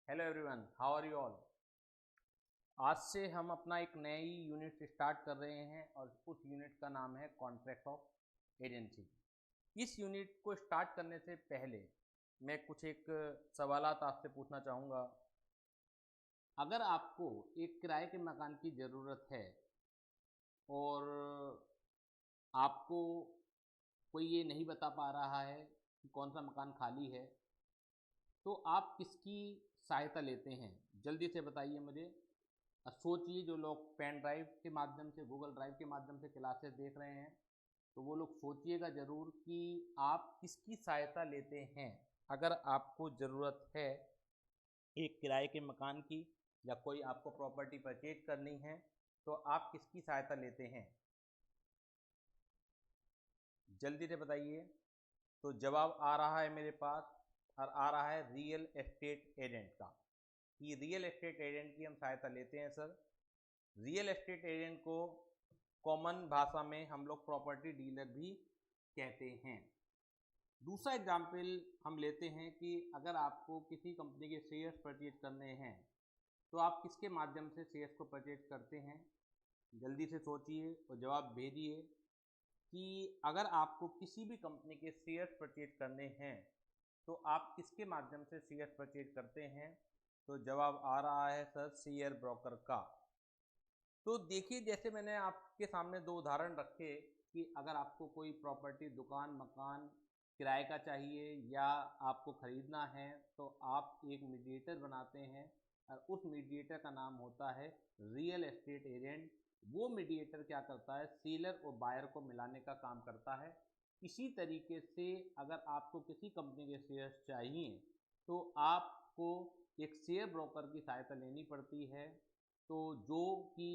Hello everyone, how are you all. आज से हम अपना एक नई यूनिट स्टार्ट कर रहे हैं और उस यूनिट का नाम है कॉन्ट्रैक्ट ऑफ एजेंसी। इस यूनिट को स्टार्ट करने से पहले मैं कुछ एक सवालात आपसे पूछना चाहूँगा। अगर आपको एक किराए के मकान की ज़रूरत है और आपको कोई ये नहीं बता पा रहा है कि कौन सा मकान खाली है, तो आप किसकी सहायता लेते हैं? जल्दी से बताइए मुझे। सोचिए, जो लोग पेन ड्राइव के माध्यम से, गूगल ड्राइव के माध्यम से क्लासेस देख रहे हैं, तो वो लोग सोचिएगा ज़रूर कि आप किसकी सहायता लेते हैं। अगर आपको ज़रूरत है एक किराए के मकान की या कोई आपको प्रॉपर्टी परचेज करनी है, तो आप किसकी सहायता लेते हैं? जल्दी से बताइए। तो जवाब आ रहा है मेरे पास, और आ रहा है रियल एस्टेट एजेंट का। कि रियल एस्टेट एजेंट की हम सहायता लेते हैं सर। रियल एस्टेट एजेंट को कॉमन भाषा में हम लोग प्रॉपर्टी डीलर भी कहते हैं। दूसरा एग्जाम्पल हम लेते हैं कि अगर आपको किसी कंपनी के शेयर्स परचेज करने हैं, तो आप किसके माध्यम से शेयर्स को परचेज करते हैं? जल्दी से सोचिए और जवाब भेजिए कि अगर आपको किसी भी कंपनी के शेयर्स परचेज करने हैं, तो आप किसके माध्यम से शेयर परचेज करते हैं? तो जवाब आ रहा है सर, शेयर ब्रोकर का। तो देखिए, जैसे मैंने आपके सामने दो उदाहरण रखे कि अगर आपको कोई प्रॉपर्टी, दुकान, मकान किराए का चाहिए या आपको खरीदना है, तो आप एक मीडिएटर बनाते हैं और उस मीडिएटर का नाम होता है रियल एस्टेट एजेंट। वो मीडिएटर क्या करता है? सेलर और बायर को मिलाने का काम करता है। इसी तरीके से अगर आपको किसी कंपनी के शेयर्स चाहिए, तो आपको एक शेयर ब्रोकर की सहायता लेनी पड़ती है। तो जो कि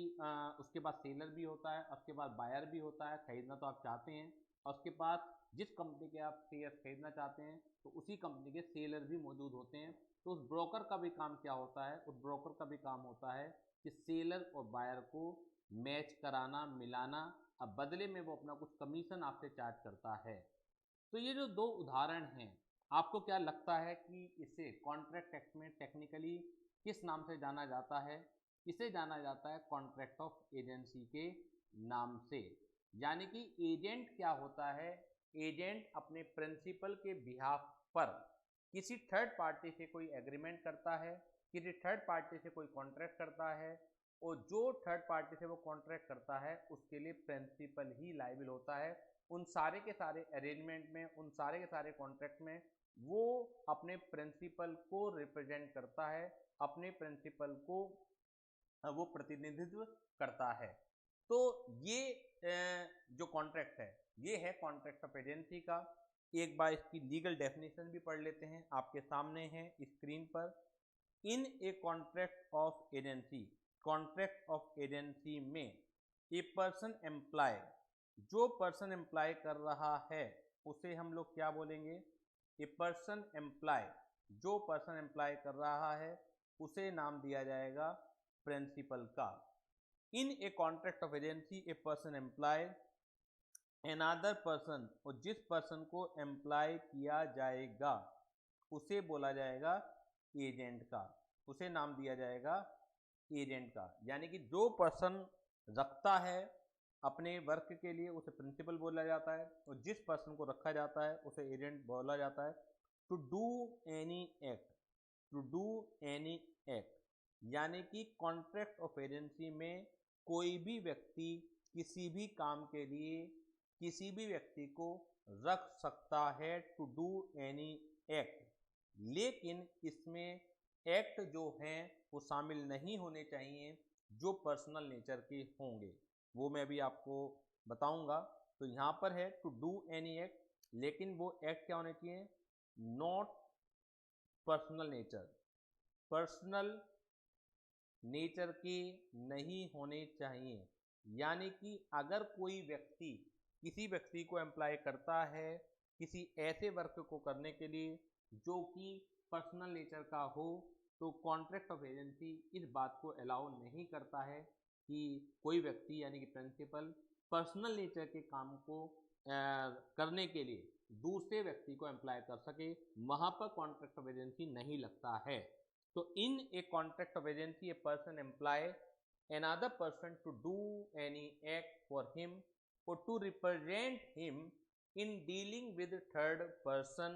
उसके पास सेलर भी होता है, उसके पास बायर भी होता है, खरीदना तो आप चाहते हैं, और उसके पास जिस कंपनी के आप शेयर खरीदना चाहते हैं, तो उसी कंपनी के सेलर भी मौजूद होते हैं। तो उस ब्रोकर का भी काम क्या होता है? उस ब्रोकर का भी काम होता है कि सेलर और बायर को मैच कराना, मिलाना, अब बदले में वो अपना कुछ कमीशन आपसे चार्ज करता है। तो ये जो दो उदाहरण हैं, आपको क्या लगता है कि इसे कॉन्ट्रैक्ट एक्ट में टेक्निकली किस नाम से जाना जाता है? इसे जाना जाता है कॉन्ट्रैक्ट ऑफ एजेंसी के नाम से। यानी कि एजेंट क्या होता है? एजेंट अपने प्रिंसिपल के बिहाफ पर किसी थर्ड पार्टी से कोई एग्रीमेंट करता है, किसी थर्ड पार्टी से कोई कॉन्ट्रैक्ट करता है, और जो थर्ड पार्टी से वो कॉन्ट्रैक्ट करता है उसके लिए प्रिंसिपल ही लायबिल होता है। उन सारे के सारे अरेंजमेंट में, उन सारे के सारे कॉन्ट्रैक्ट में वो अपने प्रिंसिपल को रिप्रेजेंट करता है, अपने प्रिंसिपल को वो प्रतिनिधित्व करता है। तो ये जो कॉन्ट्रैक्ट है, ये है कॉन्ट्रैक्ट ऑफ एजेंसी का। एक बार इसकी लीगल डेफिनेशन भी पढ़ लेते हैं, आपके सामने है स्क्रीन पर। In a contract of agency, contract of agency में ए पर्सन एम्प्लॉय, जो पर्सन एम्प्लॉय कर रहा है उसे हम लोग क्या बोलेंगे? A person employ. जो पर्सन एम्प्लॉय कर रहा है उसे नाम दिया जाएगा प्रिंसिपल का। In a contract of agency a person employ another person, और जिस पर्सन को एम्प्लॉय किया जाएगा उसे बोला जाएगा एजेंट का, उसे नाम दिया जाएगा एजेंट का। यानी कि जो पर्सन रखता है अपने वर्क के लिए उसे प्रिंसिपल बोला जाता है, और जिस पर्सन को रखा जाता है उसे एजेंट बोला जाता है। To do any act, to do any act, यानी कि कॉन्ट्रैक्ट ऑफ एजेंसी में कोई भी व्यक्ति किसी भी काम के लिए किसी भी व्यक्ति को रख सकता है, टू डू एनी एक्ट। लेकिन इसमें एक्ट जो हैं वो शामिल नहीं होने चाहिए जो पर्सनल नेचर के होंगे, वो मैं भी आपको बताऊंगा। तो यहाँ पर है टू डू एनी एक्ट, लेकिन वो एक्ट क्या होने चाहिए? Not personal nature, personal nature के नहीं होने चाहिए। यानी कि अगर कोई व्यक्ति किसी व्यक्ति को एम्प्लॉय करता है किसी ऐसे वर्क को करने के लिए जो कि पर्सनल नेचर का हो, तो कॉन्ट्रैक्ट ऑफ एजेंसी इस बात को अलाउ नहीं करता है कि कोई व्यक्ति यानी कि प्रिंसिपल पर्सनल नेचर के काम को करने के लिए दूसरे व्यक्ति को एम्प्लॉय कर सके। वहाँ पर कॉन्ट्रैक्ट ऑफ एजेंसी नहीं लगता है। तो in a contract of agency a person employ another person to do any act for him or to represent him in dealing with third person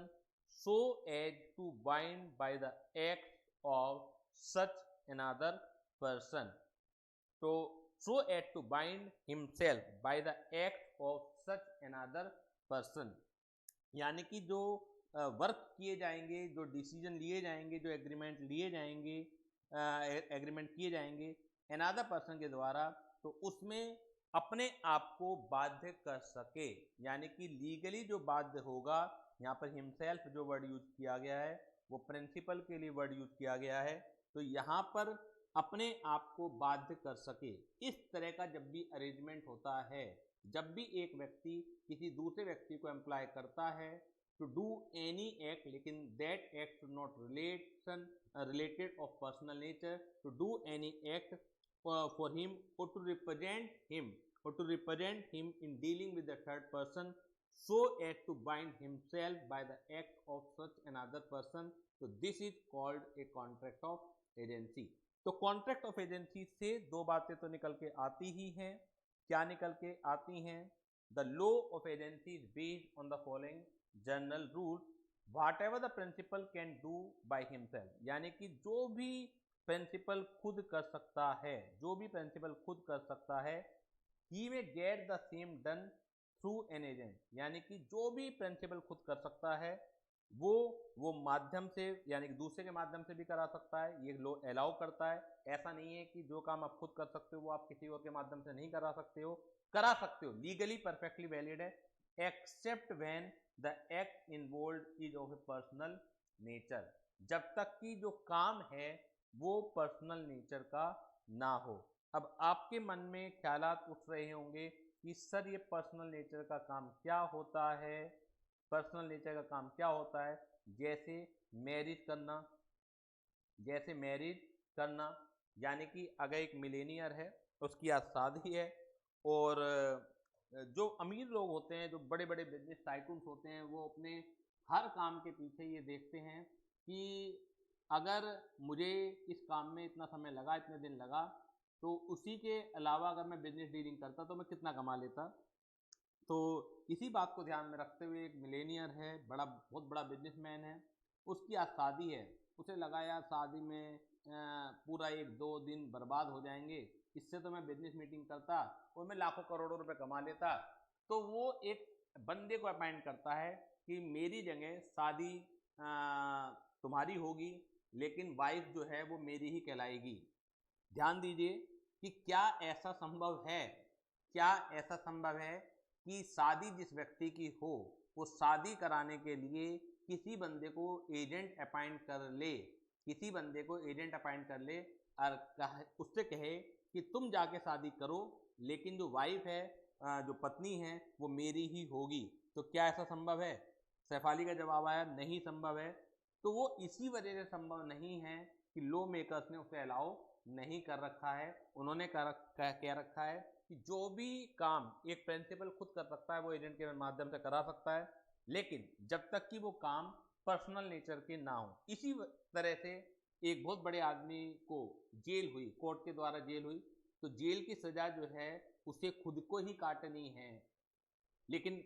so as to bind by the act of such another person, so as to bind himself by the act of such another person। यानी कि जो work किए जाएंगे, जो decision लिए जाएंगे, जो agreement लिए जाएंगे, एग्रीमेंट किए जाएंगे अनदर पर्सन के द्वारा, तो उसमें अपने आप को बाध्य कर सके, यानी कि लीगली जो बाध्य होगा। यहाँ पर हिमसेल्फ जो वर्ड यूज किया गया है वो प्रिंसिपल के लिए वर्ड यूज किया गया है, तो यहाँ पर अपने आप को बाध्य कर सके। इस तरह का जब भी अरेंजमेंट होता है, जब भी एक व्यक्ति किसी दूसरे व्यक्ति को एम्प्लॉय करता है टू डू एनी एक्ट, लेकिन that act not related of personal nature, to do any act for him or to represent him in dealing with the third person so as to bind himself by the act of such another person, so this is called a contract of agency। तो contract of agency से दो बातें तो निकल के आती ही हैं। क्या निकल के आती हैं? The law of agency is based on the following general rules: whatever the principal can do by himself, यानी कि जो भी प्रिंसिपल खुद कर सकता है, जो भी प्रिंसिपल खुद कर सकता है, he may get the same done through an agent, यानी कि जो भी प्रिंसिपल खुद कर सकता है वो माध्यम से, यानी कि दूसरे के माध्यम से भी करा सकता है। ये लो अलाउ करता है। ऐसा नहीं है कि जो काम आप खुद कर सकते हो वो आप किसी और के माध्यम से नहीं करा सकते हो, करा सकते हो, लीगली परफेक्टली वैलिड है, accept when the act involved is of A personal nature, जब तक कि जो काम है वो पर्सनल नेचर का ना हो। अब आपके मन में ख्यालात उठ रहे होंगे कि सर ये पर्सनल नेचर का काम क्या होता है, पर्सनल नेचर का काम क्या होता है? जैसे मैरिज करना, यानी कि अगर एक मिलेनियर है, उसकी आज शादी है, और जो अमीर लोग होते हैं, जो बड़े बड़े बिजनेस टाइकून्स होते हैं, वो अपने हर काम के पीछे ये देखते हैं कि अगर मुझे इस काम में इतना समय लगा, इतने दिन लगा, तो उसी के अलावा अगर मैं बिजनेस डीलिंग करता तो मैं कितना कमा लेता। तो इसी बात को ध्यान में रखते हुए एक मिलेनियर है, बहुत बड़ा बिजनेसमैन है, उसकी आज शादी है, उसे लगा यार शादी में पूरा 1-2 दिन बर्बाद हो जाएंगे, इससे तो मैं बिजनेस मीटिंग करता और मैं लाखों करोड़ों रुपए कमा लेता। तो वो एक बंदे को अपॉइंट करता है कि मेरी जगह शादी तुम्हारी होगी, लेकिन वाइफ जो है वो मेरी ही कहलाएगी। ध्यान दीजिए कि क्या ऐसा संभव है कि शादी जिस व्यक्ति की हो वो शादी कराने के लिए किसी बंदे को एजेंट अपॉइंट कर ले और उससे कहे कि तुम जाके शादी करो, लेकिन जो वाइफ है, जो पत्नी है, वो मेरी ही होगी। तो क्या ऐसा संभव है? सैफ अली का जवाब आया नहीं संभव है। तो वो इसी वजह से संभव नहीं है कि लॉ मेकर्स ने उसे अलाउ नहीं कर रखा है। उन्होंने कह रखा है कि जो भी काम एक प्रिंसिपल खुद कर सकता है वो एजेंट के माध्यम से करा सकता है, लेकिन जब तक कि वो काम पर्सनल नेचर के ना हो। इसी तरह से एक बहुत बड़े आदमी को जेल हुई, कोर्ट के द्वारा जेल हुई, तो जेल की सजा जो है उसे खुद को ही काटनी है, लेकिन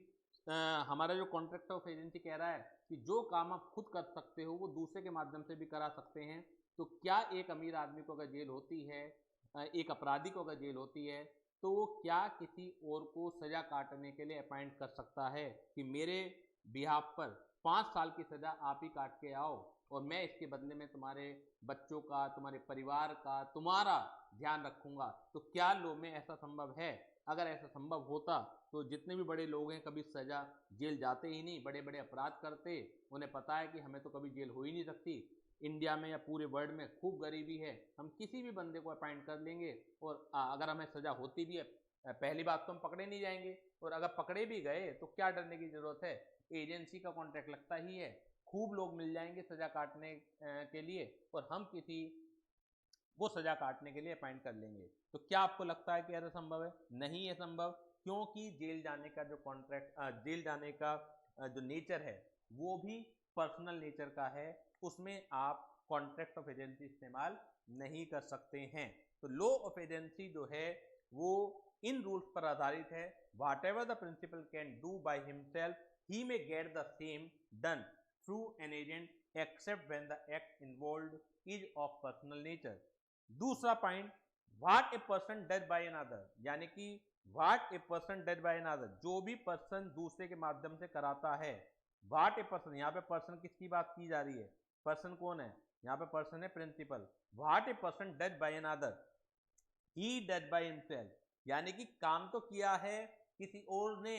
हमारा जो कॉन्ट्रैक्ट ऑफ एजेंसी कह रहा है कि जो काम आप खुद कर सकते हो वो दूसरे के माध्यम से भी करा सकते हैं। तो क्या एक अमीर आदमी को अगर जेल होती है, एक अपराधी को अगर जेल होती है, तो वो क्या किसी और को सजा काटने के लिए अपॉइंट कर सकता है कि मेरे बिहाफ पर 5 साल की सजा आप ही काट के आओ और मैं इसके बदले में तुम्हारे बच्चों का, तुम्हारे परिवार का, तुम्हारा ध्यान रखूंगा? तो क्या लॉ में ऐसा संभव है? अगर ऐसा संभव होता तो जितने भी बड़े लोग हैं कभी सजा जेल जाते ही नहीं, बड़े बड़े अपराध करते, उन्हें पता है कि हमें तो कभी जेल हो ही नहीं सकती, इंडिया में या पूरे वर्ल्ड में खूब गरीबी है, हम किसी भी बंदे को अपॉइंट कर लेंगे और अगर हमें सजा होती भी है, पहली बात तो हम पकड़े नहीं जाएंगे, और अगर पकड़े भी गए तो क्या डरने की जरूरत है? एजेंसी का कॉन्ट्रैक्ट लगता ही है, खूब लोग मिल जाएंगे सजा काटने के लिए और हम किसी वो सजा काटने के लिए अपॉइंट कर लेंगे। तो क्या आपको लगता है कि ऐसा संभव है? नहीं है संभव, क्योंकि जेल जाने का जो कॉन्ट्रैक्ट, जेल जाने का जो नेचर है वो भी पर्सनल नेचर का है, उसमें आप कॉन्ट्रैक्ट ऑफ एजेंसी इस्तेमाल नहीं कर सकते हैं। तो लॉ ऑफ एजेंसी जो है वो इन रूल्स पर आधारित है। Whatever the principal can do by himself he may get the same done through an agent except when the act involved is of personal nature. दूसरा point, what a person does by another, यानी कि what a person does by another, जो भी person दूसरे के माध्यम से कराता है। व्हाट ए पर्सन, यहाँ पे पर्सन किसकी बात की जा रही है, पर्सन कौन है, यहाँ पे पर्सन है principal. What a person does by another he does by himself, यानी कि काम तो किया है किसी और ने।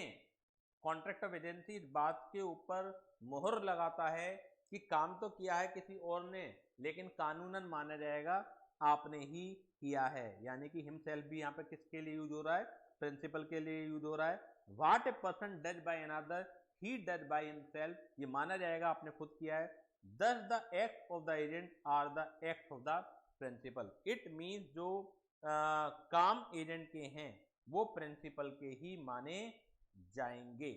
कॉन्ट्रैक्ट ऑफ एजेंसी इस बात के ऊपर मोहर लगाता है कि काम तो किया है किसी और ने, लेकिन कानूनन माना जाएगा आपने ही किया है। यानी कि हिमसेल्फ भी यहाँ पे किसके लिए यूज हो रहा है, प्रिंसिपल के लिए यूज हो रहा है। What a person does by another he does by himself, ये माना जाएगा आपने खुद किया है। Thus the act of the agent are the act of the principal. It means जो काम एजेंट के हैं वो प्रिंसिपल के ही माने जाएंगे।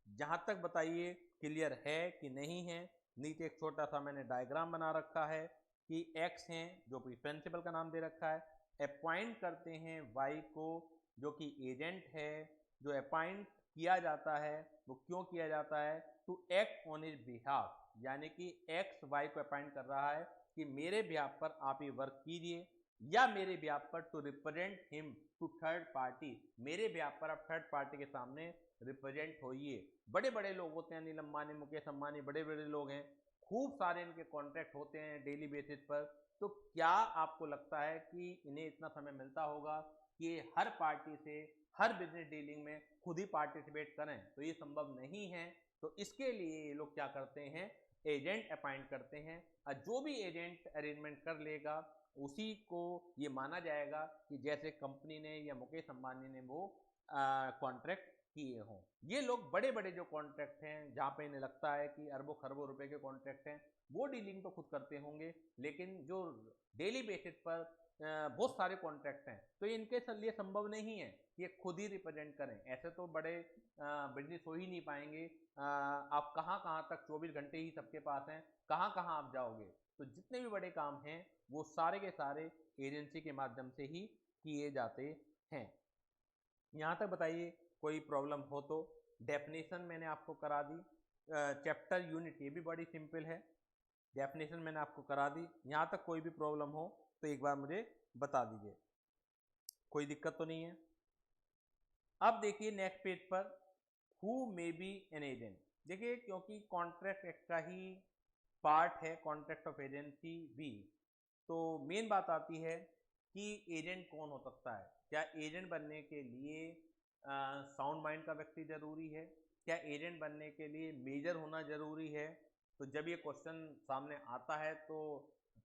जहां तक बताइए क्लियर है कि नहीं है। नीचे एक छोटा सा मैंने डायग्राम बना रखा है कि एक्स हैं जो कि प्रिंसिपल का नाम दे रखा है, अपॉइंट करते हैं वाई को जो कि एजेंट है। जो अपॉइंट किया जाता है वो क्यों किया जाता है, to act on his behalf, यानी कि एक्स वाई को अपॉइंट कर रहा है कि मेरे बिहाफ पर आप ये वर्क कीजिए, या मेरे बिहाफ पर to represent him to third party, मेरे बिहाफ पर आप थर्ड पार्टी के सामने रिप्रेजेंट होइए। बड़े बड़े लोग होते हैं, अनिल अंबानी, मुकेश अंबानी, बड़े बड़े लोग हैं, खूब सारे इनके कॉन्ट्रैक्ट होते हैं डेली बेसिस पर। तो क्या आपको लगता है कि इन्हें इतना समय मिलता होगा कि हर पार्टी से हर बिजनेस डीलिंग में खुद ही पार्टिसिपेट करें? तो ये संभव नहीं है। तो इसके लिए ये लोग क्या करते हैं, एजेंट अपॉइंट करते हैं, और जो भी एजेंट अरेंजमेंट कर लेगा उसी को ये माना जाएगा कि जैसे कंपनी ने या मुकेश अंबानी ने वो कॉन्ट्रैक्ट किए हों। ये लोग बड़े बड़े जो कॉन्ट्रैक्ट हैं जहाँ पे इन्हें लगता है कि अरबों खरबों रुपए के कॉन्ट्रैक्ट हैं, वो डीलिंग तो खुद करते होंगे, लेकिन जो डेली बेसिस पर बहुत सारे कॉन्ट्रैक्ट हैं तो इनके लिए संभव नहीं है कि ये खुद ही रिप्रेजेंट करें। ऐसे तो बड़े बिजनेस हो ही नहीं पाएंगे। आप कहाँ कहाँ तक 24 घंटे ही सबके पास हैं, कहाँ कहाँ आप जाओगे? तो जितने भी बड़े काम हैं वो सारे के सारे एजेंसी के माध्यम से ही किए जाते हैं। यहाँ तक बताइए कोई प्रॉब्लम हो तो। डेफिनेशन मैंने आपको करा दी, चैप्टर यूनिट ये भी बड़ी सिंपल है, डेफिनेशन मैंने आपको करा दी। यहाँ तक कोई भी प्रॉब्लम हो तो एक बार मुझे बता दीजिए, कोई दिक्कत तो नहीं है। अब देखिए नेक्स्ट पेज पर, who may be an agent. देखिए क्योंकि कॉन्ट्रैक्ट एक्ट का ही पार्ट है कॉन्ट्रैक्ट ऑफ एजेंसी भी, तो मेन बात आती है कि एजेंट कौन हो सकता है। क्या एजेंट बनने के लिए साउंड माइंड का व्यक्ति जरूरी है? क्या एजेंट बनने के लिए मेजर होना जरूरी है? तो जब ये क्वेश्चन सामने आता है तो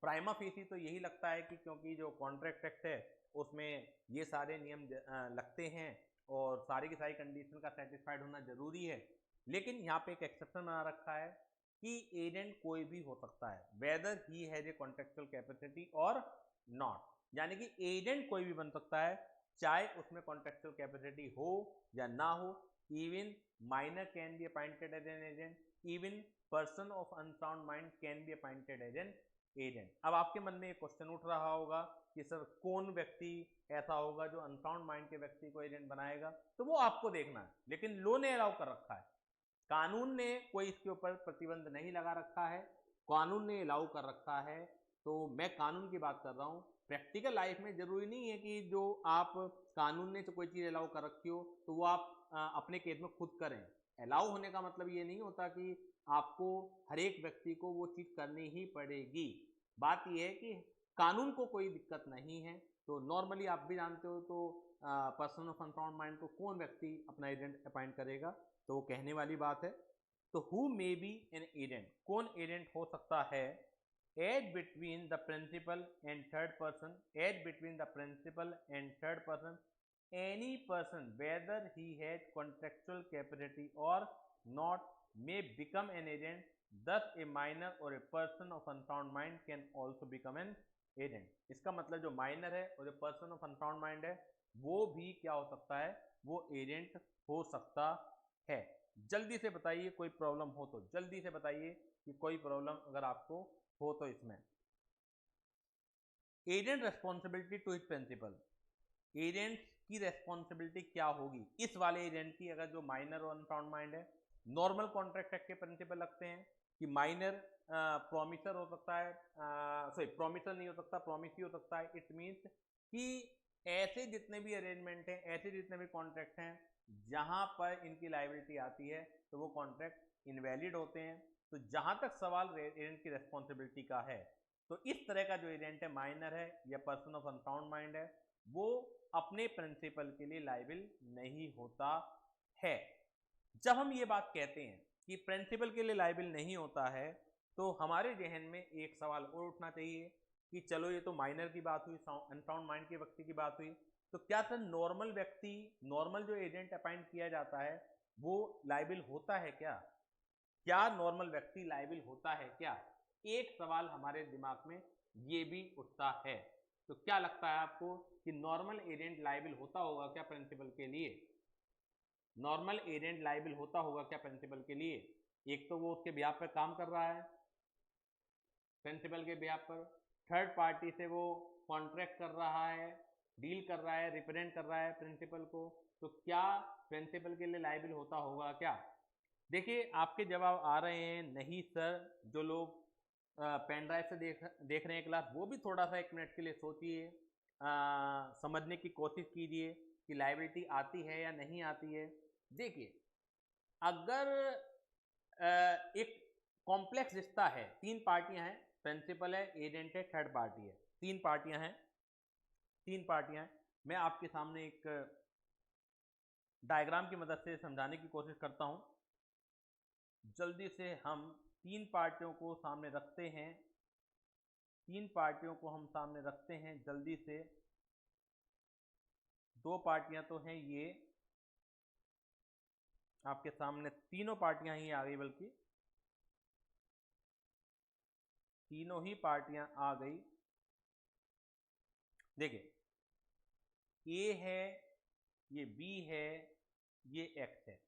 प्राइमा फेसी तो यही लगता है कि क्योंकि जो कॉन्ट्रैक्ट एक्ट है उसमें ये सारे नियम लगते हैं और सारी की सारी कंडीशन का सेटिस्फाइड होना जरूरी है। लेकिन यहाँ पे एक एक्सेप्शन बना रखा है कि एजेंट कोई भी हो सकता है, weather he has a contractual capacity or not, यानी कि एजेंट कोई भी बन सकता है चाहे उसमें कॉन्ट्रेक्चुअल कैपेसिटी हो या ना हो। Even minor can be appointed as an agent, even person of unsound mind can be appointed as an agent. अब आपके मन में एक क्वेश्चन उठ रहा होगा कि सर कौन व्यक्ति ऐसा होगा जो अनसाउंड माइंड के व्यक्ति को एजेंट बनाएगा? तो वो आपको देखना है, लेकिन लॉ ने अलाउ कर रखा है, कानून ने कोई इसके ऊपर प्रतिबंध नहीं लगा रखा है, कानून ने अलाउ कर रखा है। तो मैं कानून की बात कर रहा हूँ। प्रैक्टिकल लाइफ में जरूरी नहीं है कि जो आप कानून ने तो कोई चीज अलाउ कर रखी हो तो वो आप अपने केस में खुद करें। अलाउ होने का मतलब ये नहीं होता कि आपको हर एक व्यक्ति को वो चीज करनी ही पड़ेगी। बात यह है कि कानून को कोई दिक्कत नहीं है। तो नॉर्मली आप भी जानते हो तो पर्सन ऑफ अनसाउंड माइंड को कौन व्यक्ति अपना एजेंट अपॉइंट करेगा, तो वो कहने वाली बात है। तो who may be an agent, कौन एजेंट हो सकता है? As between the principal and third person, as between the principal and third person, any person whether he has contractual capacity or not may become an agent. Thus a minor or a person of unsound mind can also become an agent. इसका मतलब जो minor है और जो person of unsound mind है वो भी क्या हो सकता है, वो एजेंट हो सकता है। जल्दी से बताइए कोई प्रॉब्लम हो तो, जल्दी से बताइए कि कोई प्रॉब्लम अगर आपको हो तो इसमें। Agent responsibility to his principal, agent की रेस्पॉन्सिबिलिटी क्या होगी इस वाले एजेंट की, अगर जो माइनर और अनसाउंड माइंड है। नॉर्मल कॉन्ट्रैक्ट एक्ट के प्रिंसिपल लगते हैं कि माइनर प्रोमिसर हो सकता है, सॉरी प्रोमिसर नहीं हो सकता, प्रोमिस ही हो सकता है। इट मीन्स कि ऐसे जितने भी अरेंजमेंट हैं, ऐसे जितने भी कॉन्ट्रैक्ट हैं जहां पर इनकी लायबिलिटी आती है तो वो कॉन्ट्रैक्ट इनवैलिड होते हैं। तो जहां तक सवाल एजेंट की रेस्पॉन्सिबिलिटी का है, तो इस तरह का जो एजेंट है, माइनर है या पर्सन ऑफ अनसाउंड माइंड है, वो अपने प्रिंसिपल के लिए लायबिल नहीं होता है। जब हम ये बात कहते हैं कि प्रिंसिपल के लिए लायबिल नहीं होता है, तो हमारे जहन में एक सवाल और उठना चाहिए कि चलो ये तो माइनर की बात हुई, अनसाउंड माइंड के व्यक्ति की बात हुई, तो क्या सर नॉर्मल व्यक्ति, नॉर्मल जो एजेंट अपॉइंट किया जाता है वो लायबिल होता है क्या? क्या नॉर्मल व्यक्ति लायबिल होता है क्या? एक सवाल हमारे दिमाग में ये भी उठता है। तो क्या लगता है आपको कि नॉर्मल एजेंट लायबिल होता होगा क्या प्रिंसिपल के लिए? नॉर्मल एजेंट लायबिल होता होगा क्या प्रिंसिपल के लिए? एक तो वो उसके बिहाफ पर काम कर रहा है, प्रिंसिपल के बिहाफ पर, थर्ड पार्टी से वो कॉन्ट्रैक्ट कर रहा है, डील कर रहा है, रिप्रेजेंट कर रहा है प्रिंसिपल को। तो क्या प्रिंसिपल के लिए लायबिल होता होगा क्या? देखिए आपके जवाब आ रहे हैं नहीं सर। जो लोग पेन ड्राइव से देख रहे हैं क्लास, वो भी थोड़ा सा 1 मिनट के लिए सोचिए, समझने की कोशिश कीजिए कि लायबिलिटी आती है या नहीं आती है। देखिए अगर एक कॉम्प्लेक्स रिश्ता है, 3 पार्टियां हैं, प्रिंसिपल है, एजेंट है, थर्ड पार्टी है, 3 पार्टियां हैं, 3 पार्टियां हैं। मैं आपके सामने एक डायग्राम की मदद से समझाने की कोशिश करता हूं। जल्दी से हम 3 पार्टियों को सामने रखते हैं, 3 पार्टियों को हम सामने रखते हैं जल्दी से। 2 पार्टियां तो हैं ये आपके सामने, तीनों पार्टियां ही आ गई, बल्कि तीनों ही पार्टियां आ गई। देखिए ए है, ये बी है, ये एक्स है।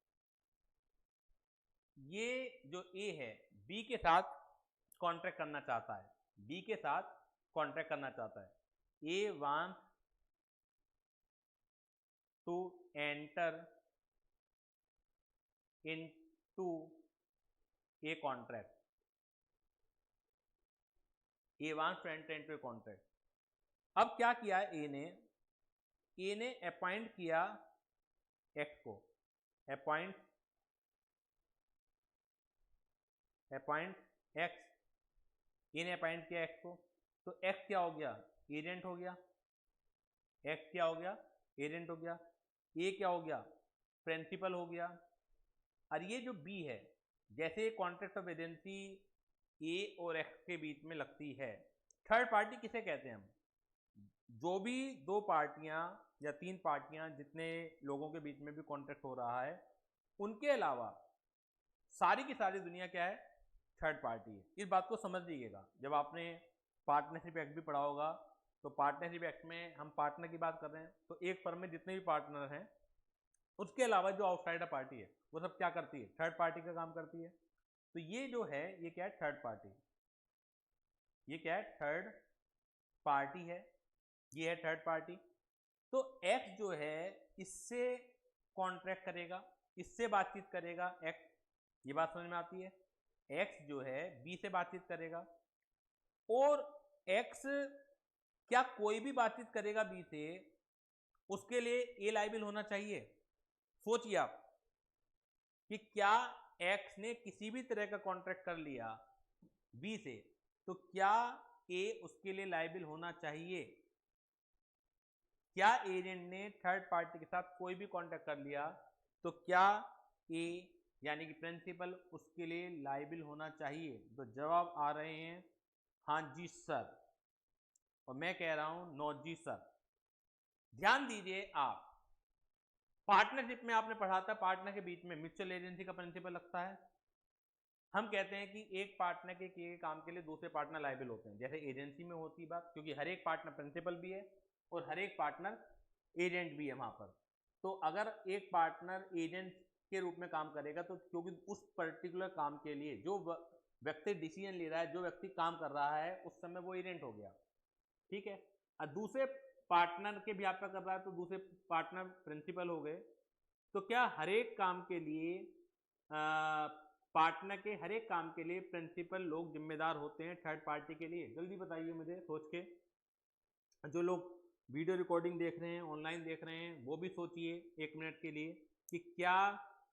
ये जो ए है बी के साथ कॉन्ट्रैक्ट करना चाहता है, बी के साथ कॉन्ट्रैक्ट करना चाहता है। A wants to enter into a contract, A wants to enter into a contract. अब क्या किया ए ने अपॉइंट किया एक्स को, अपॉइंट एक्स, ए ने अपॉइंट किया एक्स को, तो एक्स क्या हो गया? एजेंट हो गया। एक्स क्या हो गया? एजेंट हो गया। ए क्या हो गया? प्रिंसिपल हो गया। और ये जो बी है, जैसे कॉन्ट्रैक्ट ऑफ एजेंसी ए और एक्स के बीच में लगती है, थर्ड पार्टी किसे कहते हैं हम? जो भी 2 पार्टियां या 3 पार्टियां, जितने लोगों के बीच में भी कॉन्ट्रैक्ट हो रहा है, उनके अलावा सारी की सारी दुनिया क्या है? थर्ड पार्टी है। इस बात को समझ लीजिएगा। जब आपने पार्टनरशिप एक्ट भी पढ़ा होगा, तो पार्टनरशिप एक्ट में हम पार्टनर की बात कर रहे हैं, तो एक फर्म में जितने भी पार्टनर हैं, उसके अलावा जो आउटसाइडर पार्टी है वो सब क्या करती है? थर्ड पार्टी का काम करती है। तो ये जो है ये क्या है? Third party. ये क्या है? थर्ड पार्टी है। ये है थर्ड पार्टी। तो एक्स जो है इससे कॉन्ट्रैक्ट करेगा, इससे बातचीत करेगा एक्स, ये बात समझ में आती है? एक्स जो है बी से बातचीत करेगा, और एक्स क्या कोई भी बातचीत करेगा बी से, उसके लिए ए लायबिल होना चाहिए? सोचिए आप कि क्या एक्स ने किसी भी तरह का कॉन्ट्रैक्ट कर लिया बी से, तो क्या ए उसके लिए लायबिल होना चाहिए? क्या एजेंट ने थर्ड पार्टी के साथ कोई भी कॉन्ट्रैक्ट कर लिया, तो क्या ए यानी कि प्रिंसिपल उसके लिए लायबिल होना चाहिए? तो जवाब आ रहे हैं हाँ जी सर, और मैं कह रहा हूं नो जी सर। ध्यान दीजिए आप, पार्टनरशिप में आपने पढ़ा था, पार्टनर के बीच में म्यूचुअल एजेंसी का प्रिंसिपल लगता है। हम कहते हैं कि एक पार्टनर के किए गए काम के लिए दूसरे पार्टनर लायबिल होते हैं, जैसे एजेंसी में होती बात, क्योंकि हर एक पार्टनर प्रिंसिपल भी है और हर एक पार्टनर एजेंट भी है वहां पर। तो अगर एक पार्टनर एजेंट के रूप में काम करेगा, तो क्योंकि उस पर्टिकुलर काम के लिए जो व्यक्ति डिसीजन ले रहा है, जो व्यक्ति काम कर रहा है, उस समय वो एजेंट हो गया। ठीक है। और दूसरे पार्टनर के भी आपका कर रहा है तो दूसरे पार्टनर प्रिंसिपल हो गए। तो क्या हर एक काम के लिए पार्टनर के हर एक काम के लिए प्रिंसिपल लोग जिम्मेदार होते हैं थर्ड पार्टी के लिए? जल्दी बताइए मुझे सोच के। जो लोग वीडियो रिकॉर्डिंग देख रहे हैं, ऑनलाइन देख रहे हैं, वो भी सोचिए 1 मिनट के लिए कि क्या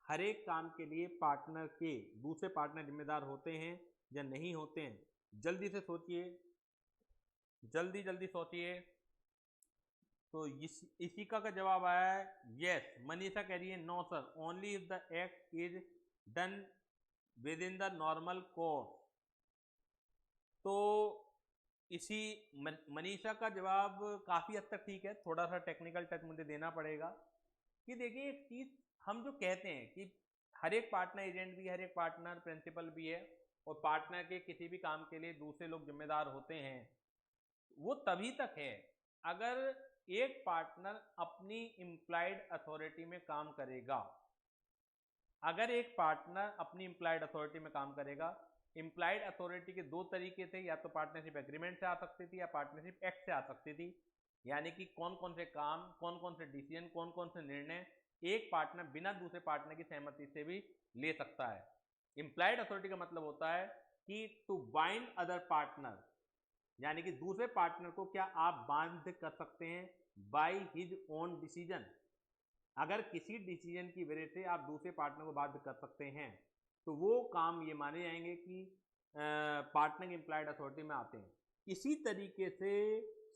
हर एक काम के लिए पार्टनर के दूसरे पार्टनर जिम्मेदार होते हैं या नहीं होते हैं? जल्दी से सोचिए, जल्दी जल्दी सोचिए। तो इसी का जवाब आया है यस। मनीषा कह रही है no sir, only if the act is done within the normal course. तो इसी मनीषा का जवाब काफ़ी हद तक ठीक है, थोड़ा सा टेक्निकल टच मुझे देना पड़ेगा कि देखिए एक चीज़ हम जो कहते हैं कि हर एक पार्टनर एजेंट भी, हर एक पार्टनर प्रिंसिपल भी है और पार्टनर के किसी भी काम के लिए दूसरे लोग जिम्मेदार होते हैं, वो तभी तक है अगर एक पार्टनर अपनी इम्प्लाइड अथॉरिटी में काम करेगा। अगर एक पार्टनर अपनी इम्प्लाइड अथॉरिटी में काम करेगा, इम्प्लाइड अथॉरिटी के दो तरीके थे, या तो पार्टनरशिप एग्रीमेंट से आ सकती थी या पार्टनरशिप एक्ट से आ सकती थी। यानी कि कौन कौन से काम, कौन कौन से डिसीजन, कौन कौन से निर्णय एक पार्टनर बिना दूसरे पार्टनर की सहमति से भी ले सकता है। इम्प्लाइड अथॉरिटी का मतलब होता है कि टू बाइंड अदर पार्टनर, यानी कि दूसरे पार्टनर को क्या आप बांध कर सकते हैं बाय हिज ओन डिसीजन। अगर किसी डिसीजन की वजह से आप दूसरे पार्टनर को बाध्य कर सकते हैं तो वो काम ये माने जाएंगे कि पार्टनर इम्प्लाइड अथॉरिटी में आते हैं। इसी तरीके से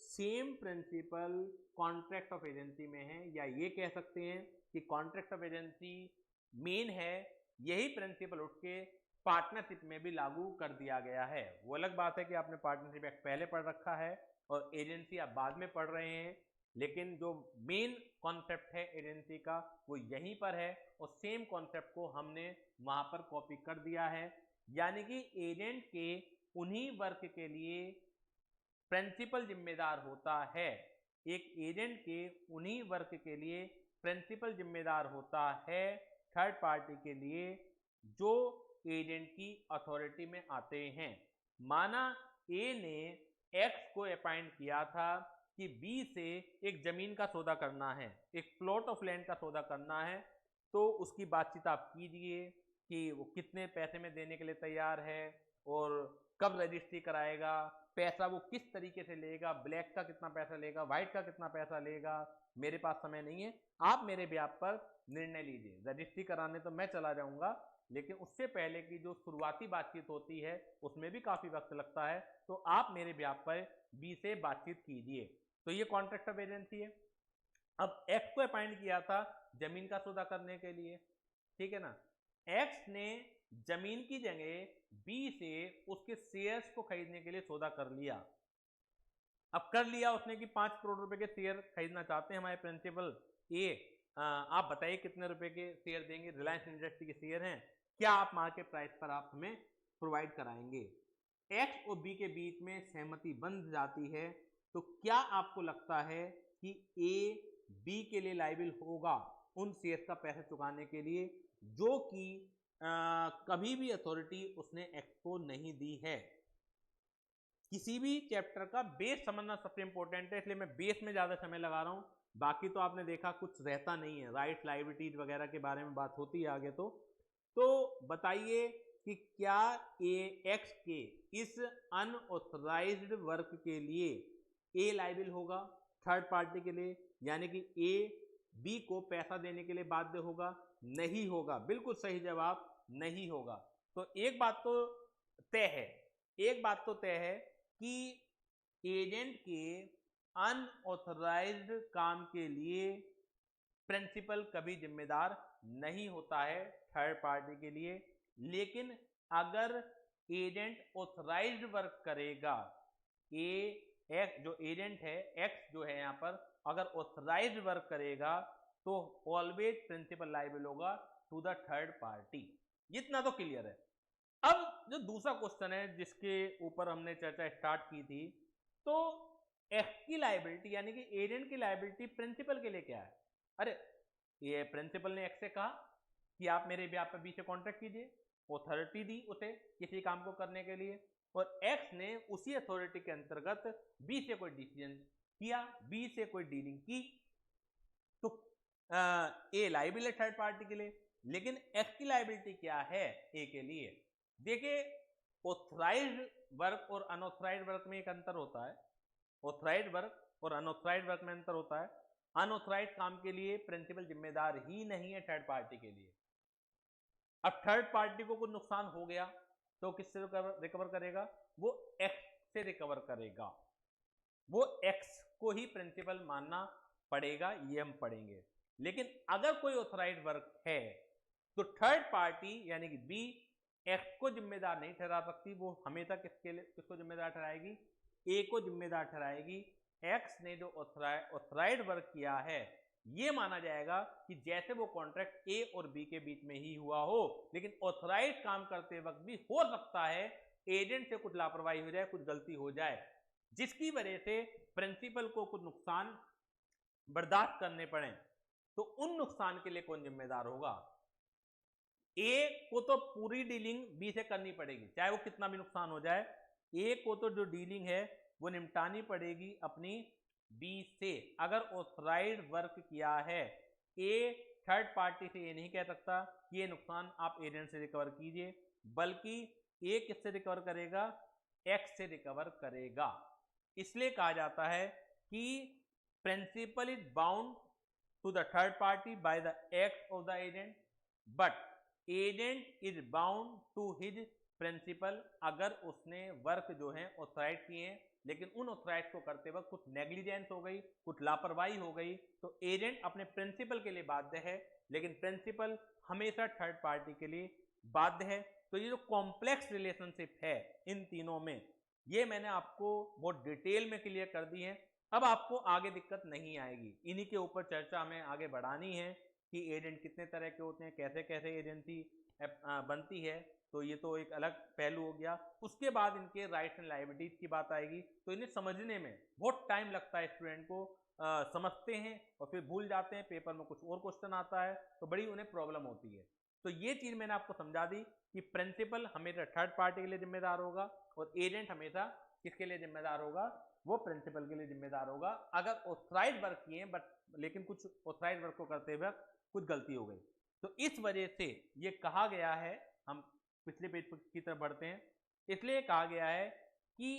same principal contract of agency में है, या ये कह सकते हैं कि कॉन्ट्रैक्ट ऑफ एजेंसी मेन है, यही प्रिंसिपल उठ के पार्टनरशिप में भी लागू कर दिया गया है। वो अलग बात है कि आपने पार्टनरशिप एक्ट पहले पढ़ रखा है और एजेंसी आप बाद में पढ़ रहे हैं, लेकिन जो मेन कॉन्सेप्ट है एजेंसी का वो यहीं पर है और सेम कॉन्सेप्ट को हमने वहां पर कॉपी कर दिया है। यानी कि एजेंट के उन्हीं वर्क के लिए प्रिंसिपल जिम्मेदार होता है, एक एजेंट के उन्हीं वर्क के लिए प्रिंसिपल जिम्मेदार होता है थर्ड पार्टी के लिए जो एजेंट की अथॉरिटी में आते हैं। माना ए ने एक्स को अपॉइंट किया था कि बी से एक जमीन का सौदा करना है, एक प्लॉट ऑफ लैंड का सौदा करना है, तो उसकी बातचीत आप कीजिए कि वो कितने पैसे में देने के लिए तैयार है और कब रजिस्ट्री कराएगा, पैसा वो किस तरीके से लेगा, ब्लैक का कितना पैसा लेगा, व्हाइट का कितना पैसा लेगा। मेरे पास समय नहीं है, आप मेरे ब्याह पर निर्णय लीजिए। रजिस्ट्री कराने तो मैं चला जाऊंगा, लेकिन उससे पहले की जो शुरुआती बातचीत होती है उसमें भी काफी वक्त लगता है, तो आप मेरे ब्याह पर बी से बातचीत कीजिए। तो ये कॉन्ट्रैक्ट ऑफ एजेंसी है। अब एक्स को अपॉइंट किया था जमीन का सौदा करने के लिए, ठीक है ना। एक्स ने जमीन की जगह बी से उसके शेयर्स को खरीदने के लिए सौदा कर लिया। अब कर लिया उसने कि 5 करोड़ रुपए के शेयर खरीदना चाहते हैं हमारे प्रिंसिपल ए, आप बताइए कितने रुपए के शेयर देंगे, रिलायंस इंडस्ट्री के शेयर हैं, क्या आप मार्केट प्राइस पर आप हमें प्रोवाइड कराएंगे। एक्स और बी के बीच में सहमति बन जाती है, तो क्या आपको लगता है कि ए बी के लिए लायबिल होगा उन शेयर का पैसा चुकाने के लिए जो कि कभी भी अथॉरिटी उसने एक्ट को नहीं दी है। किसी भी चैप्टर का बेस समझना सबसे इंपॉर्टेंट है, इसलिए मैं बेस में ज्यादा समय लगा रहा हूं। बाकी तो आपने देखा कुछ रहता नहीं है, राइट लायबिलिटीज वगैरह के बारे में बात होती है आगे। तो बताइए कि क्या ए एक्स के इस अनऑथराइज्ड वर्क के लिए ए लायबिल होगा थर्ड पार्टी के लिए, यानी कि ए बी को पैसा देने के लिए बाध्य होगा? नहीं होगा। बिल्कुल सही जवाब, नहीं होगा। तो एक बात तो तय है, एक बात तो तय है कि एजेंट के अनऑथराइज्ड काम के लिए प्रिंसिपल कभी जिम्मेदार नहीं होता है थर्ड पार्टी के लिए। लेकिन अगर एजेंट ऑथराइज्ड वर्क करेगा, एक्स जो एजेंट है, एक्स जो है यहाँ पर, अगर ऑथराइज्ड वर्क करेगा तो ऑलवेज प्रिंसिपल लायबिल होगा टू द थर्ड पार्टी। इतना तो क्लियर है। अब जो दूसरा क्वेश्चन है जिसके ऊपर हमने चर्चा स्टार्ट की थी, तो एक्स की लायबिलिटी यानी कि एजेंट की लायबिलिटी प्रिंसिपल के लिए क्या है? अरे ये प्रिंसिपल ने एक्स से कहा कि आप मेरे ब्याह पर बी से कॉन्ट्रैक्ट कीजिए, अथॉरिटी दी उसे किसी काम को करने के लिए, और एक्स ने उसी अथॉरिटी के अंतर्गत बी से कोई डिसीजन किया, बी से कोई डीलिंग की, तो ए लायबिल है थर्ड पार्टी के लिए। लेकिन एक्स की लायबिलिटी क्या है ए के लिए? देखिए, ऑथराइज्ड वर्क और अनऑथराइज्ड वर्क में एक अंतर होता है। ऑथराइज्ड वर्क और अनऑथराइज्ड वर्क में अंतर होता है। अनऑथराइज्ड काम के लिए प्रिंसिपल जिम्मेदार ही नहीं है थर्ड पार्टी के लिए। अब थर्ड पार्टी को कुछ नुकसान हो गया तो किससे रिकवर करेगा? वो एक्स से रिकवर करेगा। वो एक्स को ही प्रिंसिपल मानना पड़ेगा, ये हम पढ़ेंगे। लेकिन अगर कोई ऑथराइज्ड वर्क है तो थर्ड पार्टी यानी कि बी एक्स को जिम्मेदार नहीं ठहरा सकती। वो हमेशा किसको जिम्मेदार ठहराएगी? ए को जिम्मेदार ठहराएगी। एक्स ने जो ऑथराइज्ड वर्क किया है ये माना जाएगा कि जैसे वो कॉन्ट्रैक्ट ए और बी के बीच में ही हुआ हो। लेकिन ऑथराइज्ड काम करते वक्त भी हो सकता है एजेंट से कुछ लापरवाही हो जाए, कुछ गलती हो जाए, जिसकी वजह से प्रिंसिपल को कुछ नुकसान बर्दाश्त करने पड़े। तो उन नुकसान के लिए कौन जिम्मेदार होगा? ए को तो पूरी डीलिंग बी से करनी पड़ेगी, चाहे वो कितना भी नुकसान हो जाए। ए को तो जो डीलिंग है वो निपटानी पड़ेगी अपनी बी से। अगर ऑथराइज्ड वर्क किया है, ए थर्ड पार्टी से ये नहीं कह सकता कि ये नुकसान आप एजेंट से रिकवर कीजिए, बल्कि ए किससे रिकवर करेगा? एक्स से रिकवर करेगा। इसलिए कहा जाता है कि principal is bound to the third party by the act of the agent, but agent is bound to his principal. अगर उसने वर्क जो है ऑथराइज किए हैं, लेकिन उन ऑथराइज को करते वक्त कुछ नेग्लिजेंस हो गई, कुछ लापरवाही हो गई, तो एजेंट अपने प्रिंसिपल के लिए बाध्य है, लेकिन प्रिंसिपल हमेशा थर्ड पार्टी के लिए बाध्य है। तो ये जो कॉम्प्लेक्स रिलेशनशिप है इन तीनों में, ये मैंने आपको बहुत डिटेल में क्लियर कर दी है। अब आपको आगे दिक्कत नहीं आएगी। इन्हीं के ऊपर चर्चा हमें आगे बढ़ानी है कि एजेंट कितने तरह के होते हैं, कैसे कैसे एजेंसी बनती है। तो ये तो एक अलग पहलू हो गया। उसके बाद इनके राइट्स एंड लायबिलिटीज की बात आएगी। तो इन्हें समझने में बहुत टाइम लगता है, स्टूडेंट को समझते हैं और फिर भूल जाते हैं, पेपर में कुछ और क्वेश्चन आता है तो बड़ी उन्हें प्रॉब्लम होती है। तो ये चीज मैंने आपको समझा दी कि प्रिंसिपल हमेशा थर्ड पार्टी के लिए जिम्मेदार होगा और एजेंट हमेशा किसके लिए जिम्मेदार होगा? वो प्रिंसिपल के लिए जिम्मेदार होगा अगर ऑथराइज्ड वर्क किए, बट लेकिन कुछ ऑथराइज्ड वर्क को करते हुए कुछ गलती हो गई। तो इस वजह से ये कहा गया है, हम पिछले पेज की तरफ बढ़ते हैं, इसलिए कहा गया है कि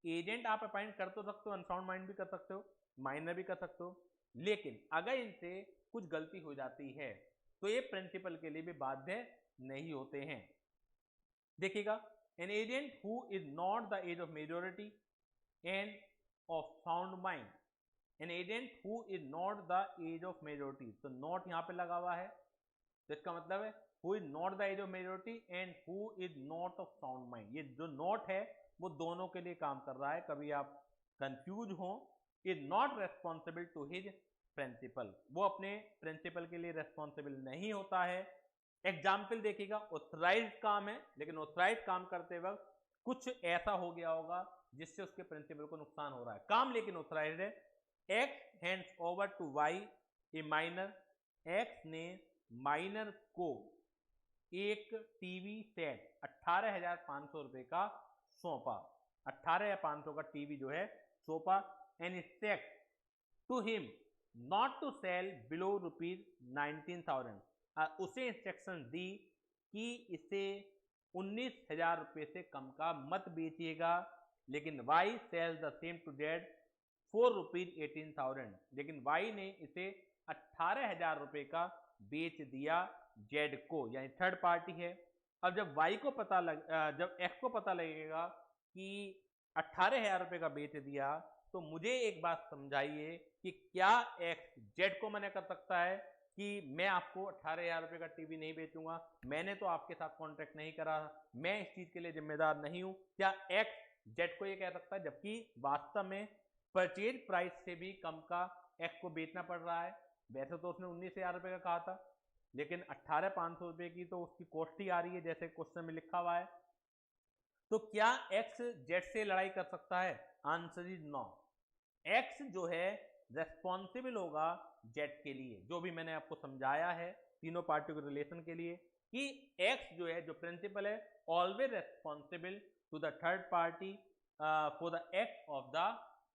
एजेंट आप अपॉइंट कर तो सकते हो, अनसाउंड माइंड भी कर सकते हो, माइनर भी कर सकते हो, लेकिन अगर इनसे कुछ गलती हो जाती है तो ये प्रिंसिपल के लिए भी बाध्य नहीं होते हैं। देखिएगा, an agent who is not the age of majority and of sound mind, an agent who is not the age of majority, तो नॉट यहां पे लगा हुआ है, तो इसका मतलब है who is not the age of majority and who is not of sound mind. ये जो नॉट है वो दोनों के लिए काम कर रहा है, कभी आप कंफ्यूज हो। Is not responsible to his principal, वो अपने प्रिंसिपल के लिए रेस्पॉन्सिबल नहीं होता है। एग्जाम्पल देखिएगा, ऑथराइज्ड काम है, लेकिन ऑथराइज्ड काम करते वक्त कुछ ऐसा हो गया होगा जिससे उसके प्रिंसिपल को नुकसान हो रहा है, काम लेकिन ऑथराइज्ड है। X hands over to Y a minor, X ने माइनर को एक टीवी सेट 18,500 रुपए का सौंपा, 18,500 का टीवी जो है सौंपा। And instruct to him not to sell below ₹19,000, उसे इंस्ट्रक्शन दी कि इसे 19,000 रुपए से कम का मत बेचिएगा। लेकिन Y sell the same to Z for ₹18,000, लेकिन वाई ने इसे 18,000 रुपए का बेच दिया जेड को, यानी थर्ड पार्टी है। अब जब वाई को पता जब एक्स को पता लगेगा कि 18,000 रुपए का बेच दिया, तो मुझे एक बात समझाइए कि क्या एक्स जेड को मना कर सकता है कि मैं आपको 18,000 रुपए का टीवी नहीं बेचूंगा, मैंने तो आपके साथ कॉन्ट्रैक्ट नहीं करा, मैं इस चीज के लिए जिम्मेदार नहीं हूं? क्या एक्स जेड को ये कह सकता है, जबकि वास्तव में परचेज प्राइस से भी कम का एक्स को बेचना पड़ रहा है? वैसे तो उसने 19,000 रुपए का कहा था, लेकिन 18,500 रुपए की तो उसकी कॉस्ट ही आ रही है जैसे क्वेश्चन में लिखा हुआ है। तो क्या एक्स जेड से लड़ाई कर सकता है? Answer is no. एक्स जो है रेस्पॉन्सिबल होगा जेड के लिए, जो भी मैंने आपको समझाया है तीनों पार्टियों के रिलेशन के लिए, कि एक्स जो है, जो प्रिंसिपल है, always responsible to the third party for the act of the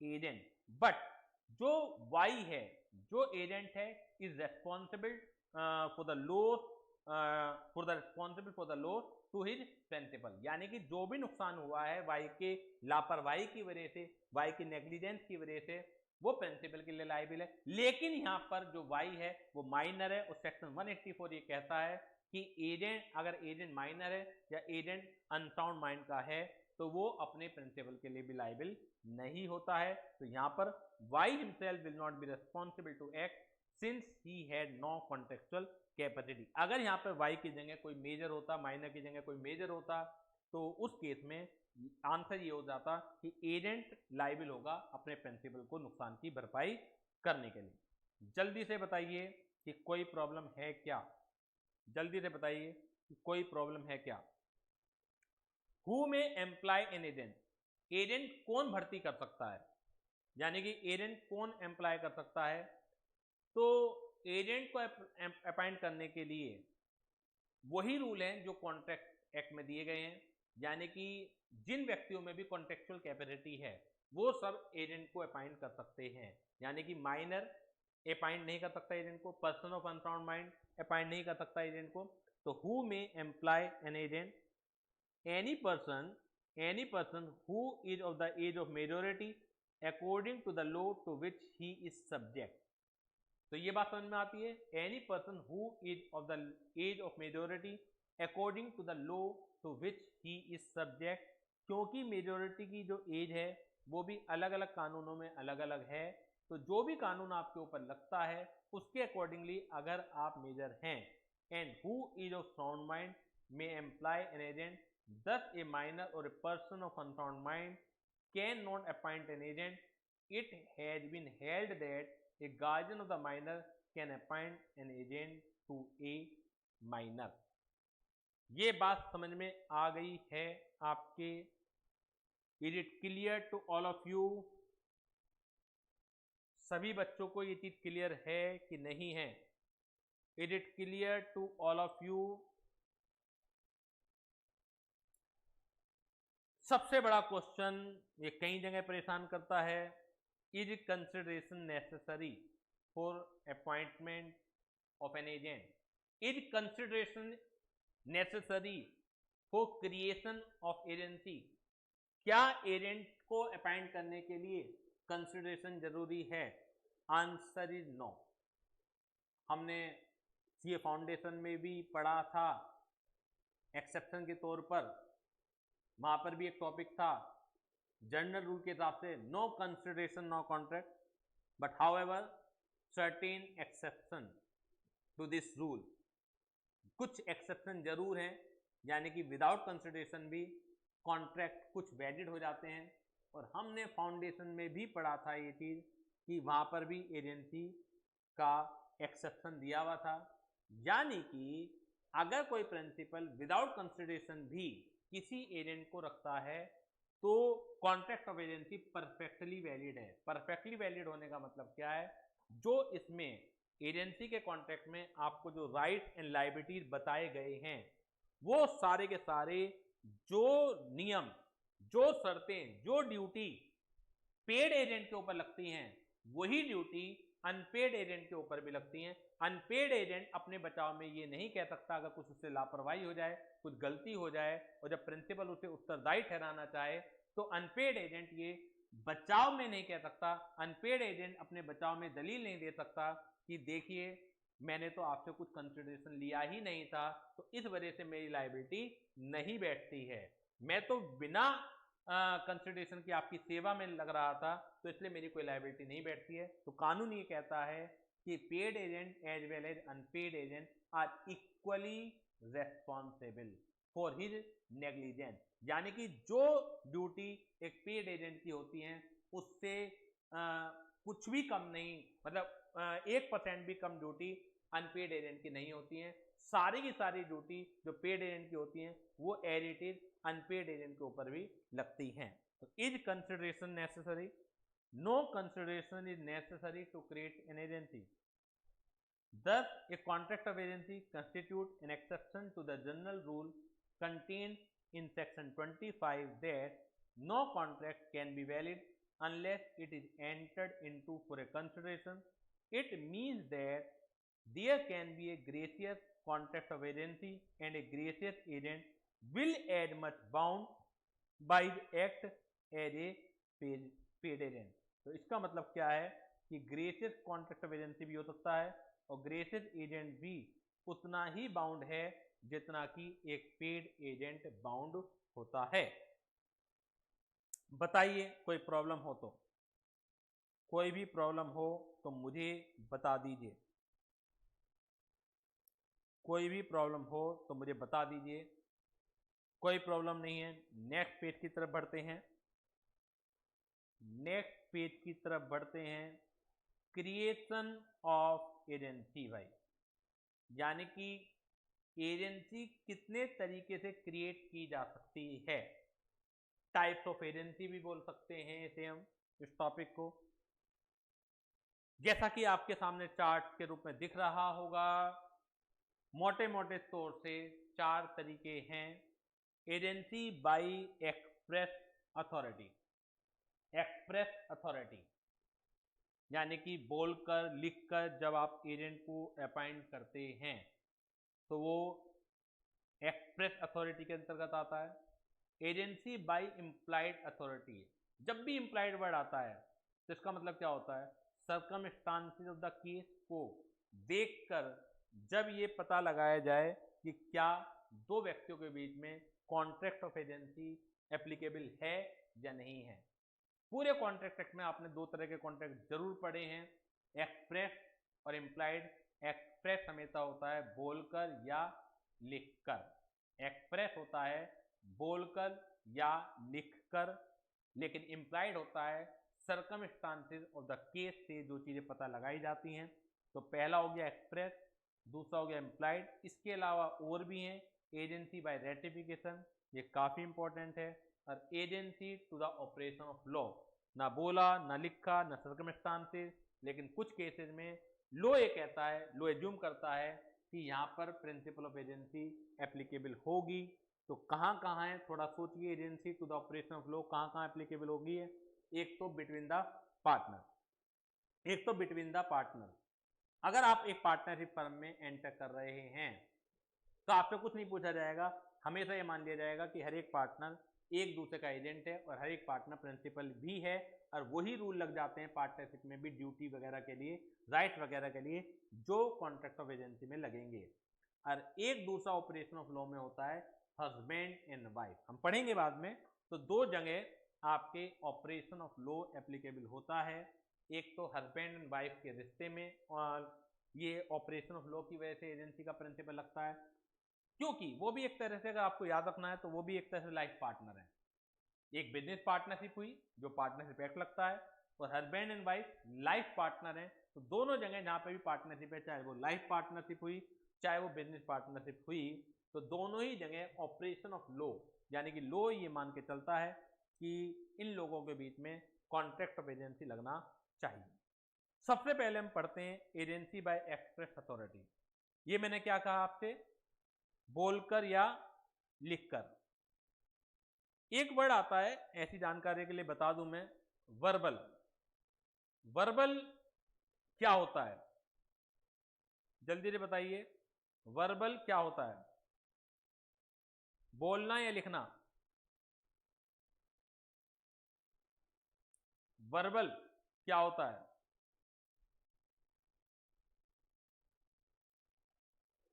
agent, but जो Y है, जो एजेंट है, is responsible for the loss to his principal, यानी कि जो भी नुकसान हुआ है Y के लापरवाही की वजह से, Y की नेग्लिजेंस की वजह से, वो प्रिंसिपल के लिए लायबिल है। लेकिन यहाँ पर जो Y है वो माइनर है, और सेक्शन 184 ये कहता है कि एजेंट, अगर एजेंट माइनर है या एजेंट अनसाउंड माइंड का है तो वो अपने प्रिंसिपल के लिए भी लायबिल नहीं होता है। तो यहाँ पर Y himself will not be responsible to act since he had no contextual capacity। अगर यहाँ पर Y की जगह कोई मेजर होता, माइनर की जगह कोई मेजर होता, तो उस केस में आंसर ये हो जाता कि एजेंट लायबिल होगा अपने प्रिंसिपल को नुकसान की भरपाई करने के लिए। जल्दी से बताइए कि कोई प्रॉब्लम है क्या, जल्दी से बताइए कि कोई प्रॉब्लम है क्या। Who may employ an agent, agent कौन भर्ती कर सकता है, यानी कि एजेंट कौन एम्प्लॉय कर सकता है। तो एजेंट को अपॉइंट करने के लिए वही रूल हैं जो कॉन्ट्रैक्ट एक्ट में दिए गए हैं, यानी कि जिन व्यक्तियों में भी कॉन्ट्रेक्चुअल कैपेसिटी है वो सब एजेंट को अपॉइंट कर सकते हैं, यानी कि माइनर अपॉइंट नहीं कर सकता एजेंट को, person of unsound mind appoint नहीं कर सकता एजेंट को। तो who may employ an agent, any person who is of the age of majority according to the law to which he is subject. तो ये बात समझ में आती है, any person who is of the age of majority according to the law to which he is subject, क्योंकि majority की जो एज है वो भी अलग अलग कानूनों में अलग अलग है। तो जो भी कानून आपके ऊपर लगता है उसके अकॉर्डिंगली अगर आप मेजर हैं, and who is of sound mind may employ an agent, thus a minor or a person of unsound mind cannot appoint an agent. It has been held that a guardian of the minor can appoint an agent to a minor। ये बात समझ में आ गई है आपके? Is it clear to all of you? सभी बच्चों को ये चीज क्लियर है कि नहीं है? Is it clear to all of you? सबसे बड़ा क्वेश्चन ये कई जगह परेशान करता है, is consideration necessary for appointment of an agent, is consideration necessary for creation of agency. क्या एजेंट को अपॉइंट करने के लिए कंसिडरेशन जरूरी है? Answer is no. हमने सीए फाउंडेशन में भी पढ़ा था एक्सेप्शन के तौर पर, वहां पर भी एक टॉपिक था जनरल रूल के हिसाब से no consideration no contract, but however certain exception to this rule. कुछ एक्सेप्शन जरूर हैं, यानी कि विदाउट कंसिडरेशन भी कॉन्ट्रैक्ट कुछ वैलिड हो जाते हैं, और हमने फाउंडेशन में भी पढ़ा था ये चीज कि वहां पर भी एजेंसी का एक्सेप्शन दिया हुआ था, यानी कि अगर कोई प्रिंसिपल विदाउट कंसिडरेशन भी किसी एजेंट को रखता है तो contract of agency perfectly valid है। परफेक्टली वैलिड होने का मतलब क्या है? जो इसमें एजेंसी के कॉन्ट्रैक्ट में आपको जो राइट एंड लायबिलिटीज बताए गए हैं वो सारे के सारे जो नियम, जो शर्तें, जो ड्यूटी पेड एजेंट के ऊपर लगती हैं वही ड्यूटी अनपेड एजेंट के ऊपर भी लगती हैं। अनपेड एजेंट अपने बचाव में ये नहीं कह सकता अगर कुछ उससे लापरवाही हो जाए, कुछ गलती हो जाए, और जब प्रिंसिपल उसे उत्तरदायी ठहराना चाहे तो अनपेड एजेंट ये बचाव में नहीं कह सकता। अनपेड एजेंट अपने बचाव में दलील नहीं दे सकता कि देखिए मैंने तो आपसे कुछ कंसिडरेशन लिया ही नहीं था, तो इस वजह से मेरी लायबिलिटी नहीं बैठती है, मैं तो बिना कंसिडरेशन की आपकी सेवा में लग रहा था, तो इसलिए मेरी कोई लायबिलिटी नहीं बैठती है। तो कानून ये कहता है कि paid agent as well as unpaid agent are equally responsible for his negligence, यानी कि जो ड्यूटी एक पेड एजेंट की होती है उससे कुछ भी कम नहीं, मतलब 1% भी कम ड्यूटी अनपेड एजेंट की नहीं होती है। सारी की सारी ड्यूटी जो पेड एजेंट की होती हैं वो as it is unpaid agent के ऊपर भी लगती हैं। तो is consideration necessary? No consideration is necessary to create an agency. Thus, a contract of agency constitutes an exception to the general rule contained in section 25 that no contract can be valid unless it is entered into for a consideration. It means that there can be a gracious contract of agency and a gracious agent will as much bound by the act as a paid agent. तो इसका मतलब क्या है कि gracious contract of agency भी हो सकता है और ग्रेसियस एजेंट भी उतना ही बाउंड है जितना कि एक पेड एजेंट बाउंड होता है। बताइए कोई प्रॉब्लम हो तो, कोई भी प्रॉब्लम हो तो मुझे बता दीजिए, कोई भी प्रॉब्लम हो तो मुझे बता दीजिए। कोई प्रॉब्लम नहीं है, नेक्स्ट पेज की तरफ बढ़ते हैं। नेक्स्ट पेज की तरफ बढ़ते हैं। क्रिएशन ऑफ एजेंसी भाई, यानी कि एजेंसी कितने तरीके से क्रिएट की जा सकती है। टाइप्स ऑफ एजेंसी भी बोल सकते हैं इसे हम, इस टॉपिक को। जैसा कि आपके सामने चार्ट के रूप में दिख रहा होगा, मोटे मोटे तौर से 4 तरीके हैं। Agency by express authority, express authority यानी कि बोलकर लिखकर जब आप एजेंट को अपॉइंट करते हैं तो वो एक्सप्रेस अथॉरिटी के अंतर्गत आता है। एजेंसी बाय इम्प्लाइड अथॉरिटी, जब भी इम्प्लाइड वर्ड आता है तो इसका मतलब क्या होता है, सर्कमस्टांसेस ऑफ द केस को देखकर जब ये पता लगाया जाए कि क्या 2 व्यक्तियों के बीच में कॉन्ट्रैक्ट ऑफ एजेंसी एप्लीकेबल है या नहीं है। पूरे कॉन्ट्रैक्ट एक्ट में आपने 2 तरह के कॉन्ट्रैक्ट जरूर पढ़े हैं, एक्सप्रेस और इम्प्लाइड। एक्सप्रेस हमेशा होता है बोलकर या लिखकर, एक्सप्रेस होता है बोलकर या लिखकर, लेकिन इम्प्लाइड होता है सर्कमस्टांसेस ऑफ द केस से जो चीजें पता लगाई जाती हैं। तो पहला हो गया एक्सप्रेस, दूसरा हो गया इम्प्लाइड। इसके अलावा और भी हैं, एजेंसी बाय रेटिफिकेशन, ये काफी इंपॉर्टेंट है, और agency to the operation of law, ना बोला ना लिखा ना सर्कमस्टांसेस, लेकिन कुछ केसेस में लॉ ये कहता है, लॉ एज्यूम करता है कि यहाँ पर प्रिंसिपल ऑफ एजेंसी एप्लीकेबल होगी। तो कहाँ कहाँ है, थोड़ा सोचिए। Agency to the operation of law कहाँ कहाँ एप्लीकेबल होगी है। एक तो बिटवीन द पार्टनर, एक तो बिटवीन द पार्टनर। अगर आप एक पार्टनरशिप फर्म में एंटर कर रहे हैं तो आपसे कुछ नहीं पूछा जाएगा, हमेशा ये मान लिया जाएगा कि हर एक पार्टनर एक दूसरे का एजेंट है और हर एक पार्टनर प्रिंसिपल भी है, और वही रूल लग जाते हैं पार्टनरशिप में भी, ड्यूटी वगैरह के लिए, राइट वगैरह के लिए, जो कॉन्ट्रैक्ट ऑफ एजेंसी में लगेंगे। और एक दूसरा ऑपरेशन ऑफ लॉ में होता है हस्बैंड एंड वाइफ, हम पढ़ेंगे बाद में। तो 2 जगह आपके ऑपरेशन ऑफ लॉ एप्लीकेबल होता है, एक तो हस्बैंड एंड वाइफ के रिश्ते में, और ये ऑपरेशन ऑफ लॉ की वजह से एजेंसी का प्रिंसिपल लगता है, क्योंकि वो भी एक तरह से, अगर आपको याद रखना है तो वो भी एक तरह से लाइफ पार्टनर है। एक बिजनेस पार्टनरशिप हुई जो पार्टनरशिप एक्ट लगता है, और husband and wife life partner है। तो दोनों जगह जहाँ पे भी पार्टनरशिप है, चाहे वो लाइफ पार्टनरशिप हुई चाहे वो बिजनेस पार्टनरशिप हुई, तो दोनों ही जगह ऑपरेशन ऑफ लॉ, यानी कि लॉ ये मान के चलता है कि इन लोगों के बीच में कॉन्ट्रैक्ट ऑफ एजेंसी लगना चाहिए। सबसे पहले हम पढ़ते हैं एजेंसी बाय एक्सप्रेस अथॉरिटी। ये मैंने क्या कहा आपसे, बोलकर या लिखकर। एक वर्ड आता है ऐसी जानकारी के लिए बता दूं मैं, वर्बल। वर्बल क्या होता है, जल्दी से बताइए, वर्बल क्या होता है, बोलना या लिखना। वर्बल क्या होता है,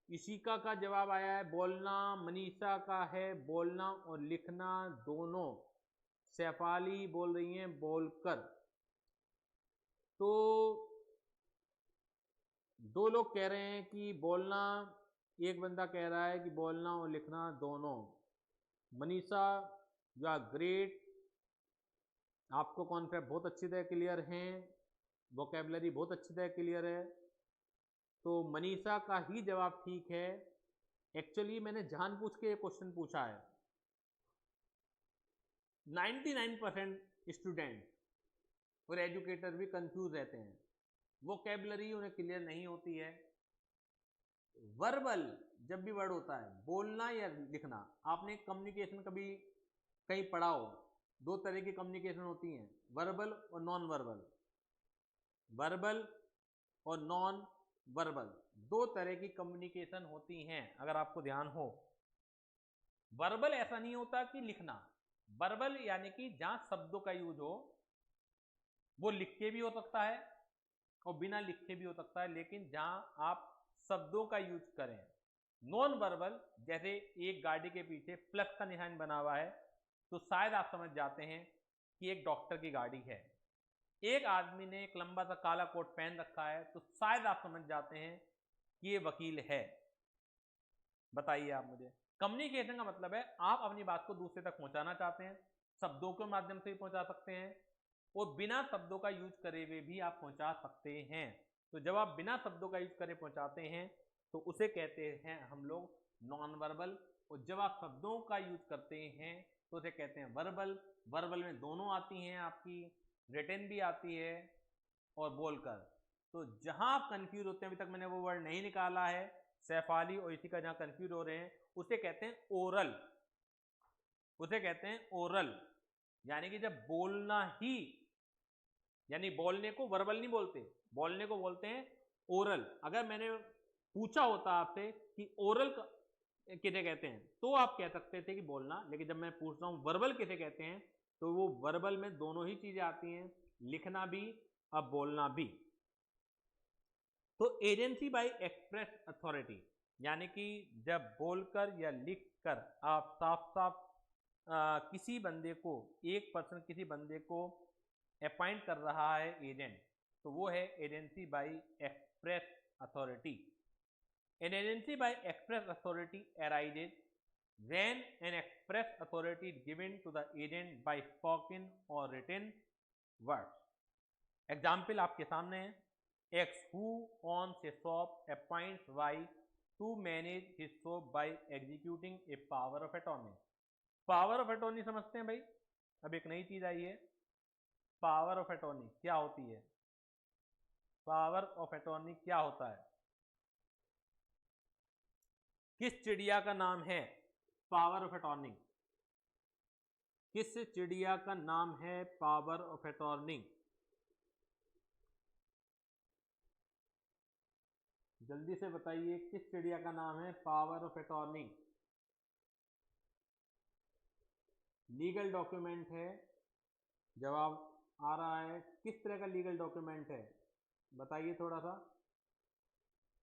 इशिका का जवाब आया है बोलना, मनीषा का है बोलना और लिखना दोनों, शेफाली बोल रही हैं बोलकर। तो 2 लोग कह रहे हैं कि बोलना, एक बंदा कह रहा है कि बोलना और लिखना दोनों। मनीषा यू आर ग्रेट, आपको कॉन्सेप्ट बहुत अच्छी तरह क्लियर हैं, वोकेबलरी बहुत अच्छी तरह क्लियर है। तो मनीषा का ही जवाब ठीक है। एक्चुअली मैंने जानबूझ के क्वेश्चन पूछा है। 99% स्टूडेंट और एजुकेटर भी कंफ्यूज रहते हैं, वोकेबलरी उन्हें क्लियर नहीं होती है। वर्बल जब भी वर्ड होता है बोलना या लिखना, आपने कम्युनिकेशन कभी कहीं पढ़ा हो, दो तरह की कम्युनिकेशन होती हैं, वर्बल और नॉन वर्बल। वर्बल और नॉन वर्बल दो तरह की कम्युनिकेशन होती हैं, अगर आपको ध्यान हो। वर्बल ऐसा नहीं होता कि लिखना, वर्बल यानी कि जहां शब्दों का यूज हो, वो लिख के भी हो सकता है और बिना लिखे भी हो सकता है, लेकिन जहां आप शब्दों का यूज करें। नॉन वर्बल, जैसे एक गाड़ी के पीछे प्लस का निशान बना हुआ है, तो शायद आप समझ जाते हैं कि एक डॉक्टर की गाड़ी है। एक आदमी ने एक लंबा सा काला कोट पहन रखा है, तो शायद आप समझ जाते हैं कि ये वकील है। बताइए आप मुझे। कम्युनिकेशन का मतलब है आप अपनी बात को दूसरे तक पहुंचाना चाहते हैं, शब्दों के माध्यम से भी पहुंचा सकते हैं और बिना शब्दों का यूज करे हुए भी आप पहुंचा सकते हैं। तो जब आप बिना शब्दों का यूज करे पहुंचाते हैं तो उसे कहते हैं हम लोग नॉन वर्बल, और जब आप शब्दों का यूज करते हैं तो उसे कहते हैं वर्बल। वर्बल में दोनों आती हैं, आपकी रिटन भी आती है और बोलकर। तो जहां आप कंफ्यूज होते हैं, अभी तक मैंने वो वर्ड नहीं निकाला है, सैफाली और इसी का जहां कंफ्यूज हो रहे हैं, उसे कहते हैं ओरल। उसे कहते हैं ओरल, यानी कि जब बोलना ही, यानी बोलने को वर्बल नहीं बोलते, बोलने को बोलते हैं ओरल। अगर मैंने पूछा होता आपसे कि ओरल किसे कहते हैं, तो आप कह सकते थे कि बोलना, लेकिन जब मैं पूछ रहा हूं वर्बल किसे कहते हैं, तो वो वर्बल में दोनों ही चीजें आती हैं, लिखना भी और बोलना भी। तो एजेंसी बाय एक्सप्रेस अथॉरिटी, यानी कि जब बोलकर या लिखकर आप साफ साफ किसी बंदे को, एक पर्सन किसी बंदे को अपॉइंट कर रहा है एजेंट, तो वो है agency by express authority. An agency by express authority arises when an express authority is given to the agent by spoken or written words. Example आपके सामने है, X who owns a shop appoints Y to manage his shop by executing a power of attorney. Power of attorney समझते हैं भाई? अब एक नई चीज आई है, पावर ऑफ अटॉर्नी क्या होती है? पावर ऑफ अटॉर्नी क्या होता है? किस चिड़िया का नाम है पावर ऑफ अटॉर्नी? किस चिड़िया का नाम है पावर ऑफ अटॉर्नी? जल्दी से बताइए, किस चिड़िया का नाम है power of attorney? Legal document है, जवाब आ रहा है। किस तरह का लीगल डॉक्यूमेंट है बताइए थोड़ा सा,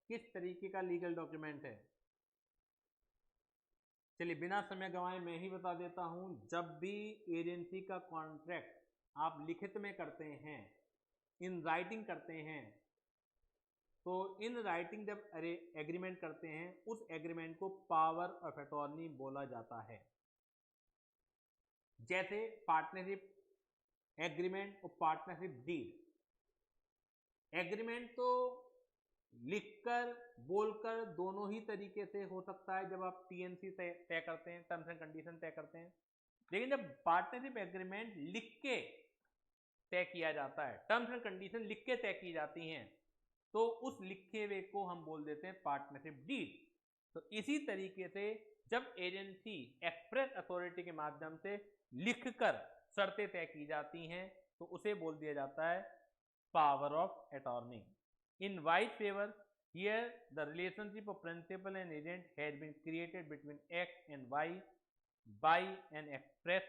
किस तरीके का लीगल डॉक्यूमेंट है? चलिए बिना समय गंवाए मैं ही बता देता हूं। जब भी एजेंसी का कॉन्ट्रैक्ट आप लिखित में करते हैं, इन राइटिंग करते हैं, तो इन राइटिंग जब एग्रीमेंट करते हैं, उस एग्रीमेंट को पावर ऑफ अटॉर्नी बोला जाता है। जैसे पार्टनरशिप एग्रीमेंट और पार्टनरशिप डीड। एग्रीमेंट तो लिखकर बोलकर दोनों ही तरीके से हो सकता है, जब आप टीएनसी तय करते हैं, टर्म्स एंड कंडीशन तय करते हैं। लेकिन जब पार्टनरशिप एग्रीमेंट लिख के तय किया जाता है, टर्म्स एंड कंडीशन लिख के तय की जाती हैं, तो उस लिखे हुए को हम बोल देते हैं पार्टनरशिप डीड। तो इसी तरीके से जब एजेंसी एक्सप्रेस अथॉरिटी के माध्यम से लिखकर शर्तें तय की जाती हैं, तो उसे बोल दिया जाता है power of attorney. In Y's favor, here the relationship of principal and agent has been created between X and Y by an express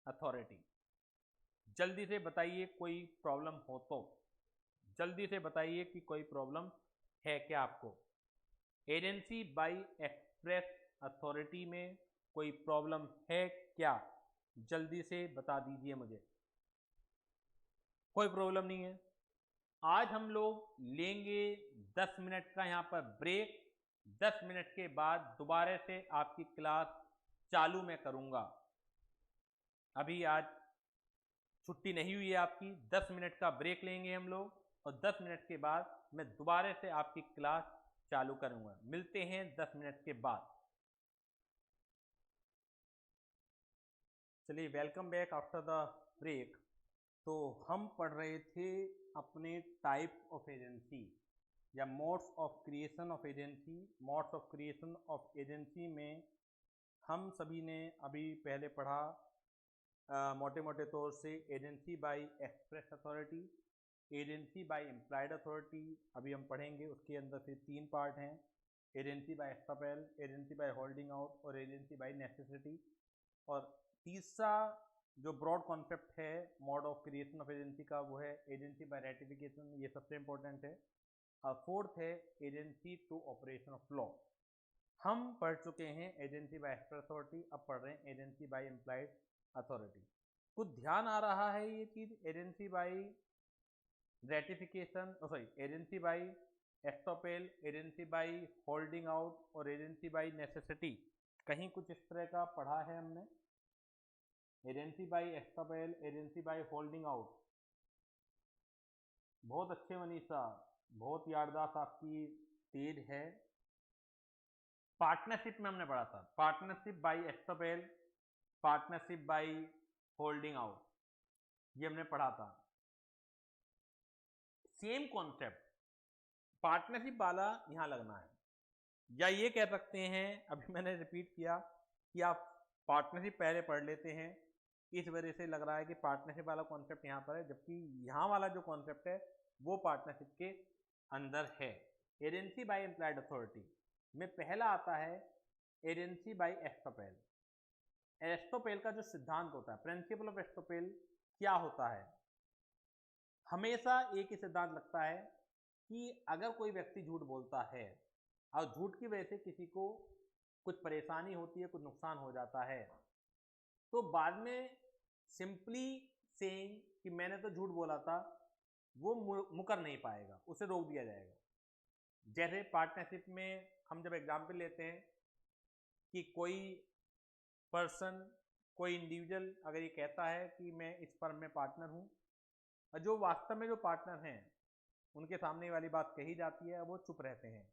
authority. जल्दी से बताइए कोई प्रॉब्लम हो तो, जल्दी से बताइए कि कोई प्रॉब्लम है क्या आपको? एजेंसी बाय एक्सप्रेस अथॉरिटी में कोई प्रॉब्लम है क्या? जल्दी से बता दीजिए मुझे। कोई प्रॉब्लम नहीं है। आज हम लोग लेंगे 10 मिनट का यहाँ पर ब्रेक। 10 मिनट के बाद दोबारा से आपकी क्लास चालू मैं करूँगा। अभी आज छुट्टी नहीं हुई है आपकी, 10 मिनट का ब्रेक लेंगे हम लोग, और 10 मिनट के बाद मैं दोबारा से आपकी क्लास चालू करूँगा। मिलते हैं 10 मिनट के बाद। चलिए, welcome back after the break. तो हम पढ़ रहे थे अपने टाइप ऑफ एजेंसी, या modes of creation of agency. Modes of creation of agency में हम सभी ने अभी पहले पढ़ा मोटे मोटे तौर से agency by express authority, agency by implied authority अभी हम पढ़ेंगे। उसके अंदर से 3 पार्ट हैं, agency by estoppel, agency by holding out और एजेंसी बाय नेसेसिटी। और तीसरा जो ब्रॉड कॉन्सेप्ट है mode of creation of agency का वो है एजेंसी बाय रेटिफिकेशन, ये सबसे इंपॉर्टेंट है। और फोर्थ है agency to operation of law. हम पढ़ चुके हैं एजेंसी बाय एक्सप्रेस अथॉरिटी, अब पढ़ रहे हैं एजेंसी बाय इम्प्लाइड अथॉरिटी। कुछ ध्यान आ रहा है ये चीज़, agency by ratification sorry agency by estoppel, agency by holding out और एजेंसी बाय नेसेसिटी, कहीं कुछ इस तरह का पढ़ा है हमने। Agency by estoppel, agency by holding out, बहुत अच्छे मनीषा, बहुत याददाश्त आपकी तेज है। पार्टनरशिप में हमने पढ़ा था, partnership by estoppel, partnership by holding out, ये हमने पढ़ा था। सेम कॉन्सेप्ट पार्टनरशिप वाला यहां लगना है, या ये कह सकते हैं, अभी मैंने रिपीट किया कि आप पार्टनरशिप पहले पढ़ लेते हैं, इस वजह से लग रहा है कि पार्टनरशिप वाला कॉन्सेप्ट यहाँ पर है, जबकि यहाँ वाला जो कॉन्सेप्ट है वो पार्टनरशिप के अंदर है। एजेंसी बाय इम्प्लाइड अथॉरिटी में पहला आता है एजेंसी बाय एस्टॉपेल। एस्टॉपेल का जो सिद्धांत होता है, प्रिंसिपल ऑफ एस्टॉपेल क्या होता है, हमेशा एक ही सिद्धांत लगता है कि अगर कोई व्यक्ति झूठ बोलता है और झूठ की वजह से किसी को कुछ परेशानी होती है, कुछ नुकसान हो जाता है, तो बाद में सिंपली सेइंग कि मैंने तो झूठ बोला था वो मुकर नहीं पाएगा, उसे रोक दिया जाएगा। जैसे पार्टनरशिप में हम जब एग्जाम्पल लेते हैं कि कोई पर्सन, कोई इंडिविजुअल अगर ये कहता है कि मैं इस फर्म में पार्टनर हूँ, और जो वास्तव में जो पार्टनर हैं उनके सामने वाली बात कही जाती है, वो चुप रहते हैं,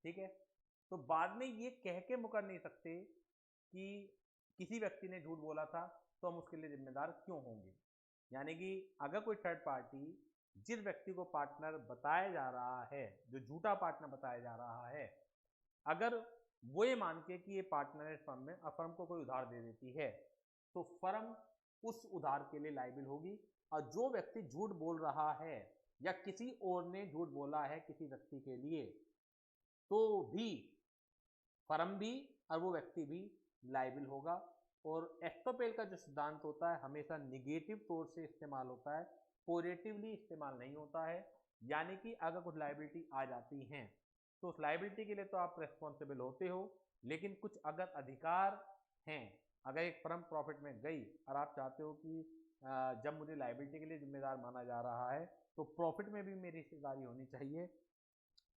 ठीक है, तो बाद में ये कह के मुकर नहीं सकते कि किसी व्यक्ति ने झूठ बोला था तो हम उसके लिए जिम्मेदार क्यों होंगे। यानी कि अगर कोई थर्ड पार्टी जिस व्यक्ति को पार्टनर बताया जा रहा है, जो झूठा पार्टनर बताया जा रहा है, अगर वो ये मान के कि ये पार्टनर है फर्म में, और फर्म को कोई उधार दे देती है, तो फर्म उस उधार के लिए लायबिल होगी। और जो व्यक्ति झूठ बोल रहा है या किसी और ने झूठ बोला है किसी व्यक्ति के लिए, तो भी फर्म भी और वो व्यक्ति भी लायबिल होगा। और एस्टॉपेल का जो सिद्धांत होता है हमेशा निगेटिव तौर से इस्तेमाल होता है, पॉजिटिवली इस्तेमाल नहीं होता है। यानी कि अगर कुछ लायबिलिटी आ जाती हैं तो उस लायबिलिटी के लिए तो आप रेस्पॉन्सिबल होते हो, लेकिन कुछ अगर अधिकार हैं, अगर एक फर्म प्रॉफिट में गई और आप चाहते हो कि जब मुझे लायबिलिटी के लिए जिम्मेदार माना जा रहा है तो प्रॉफिट में भी मेरी हिस्सेदारी होनी चाहिए,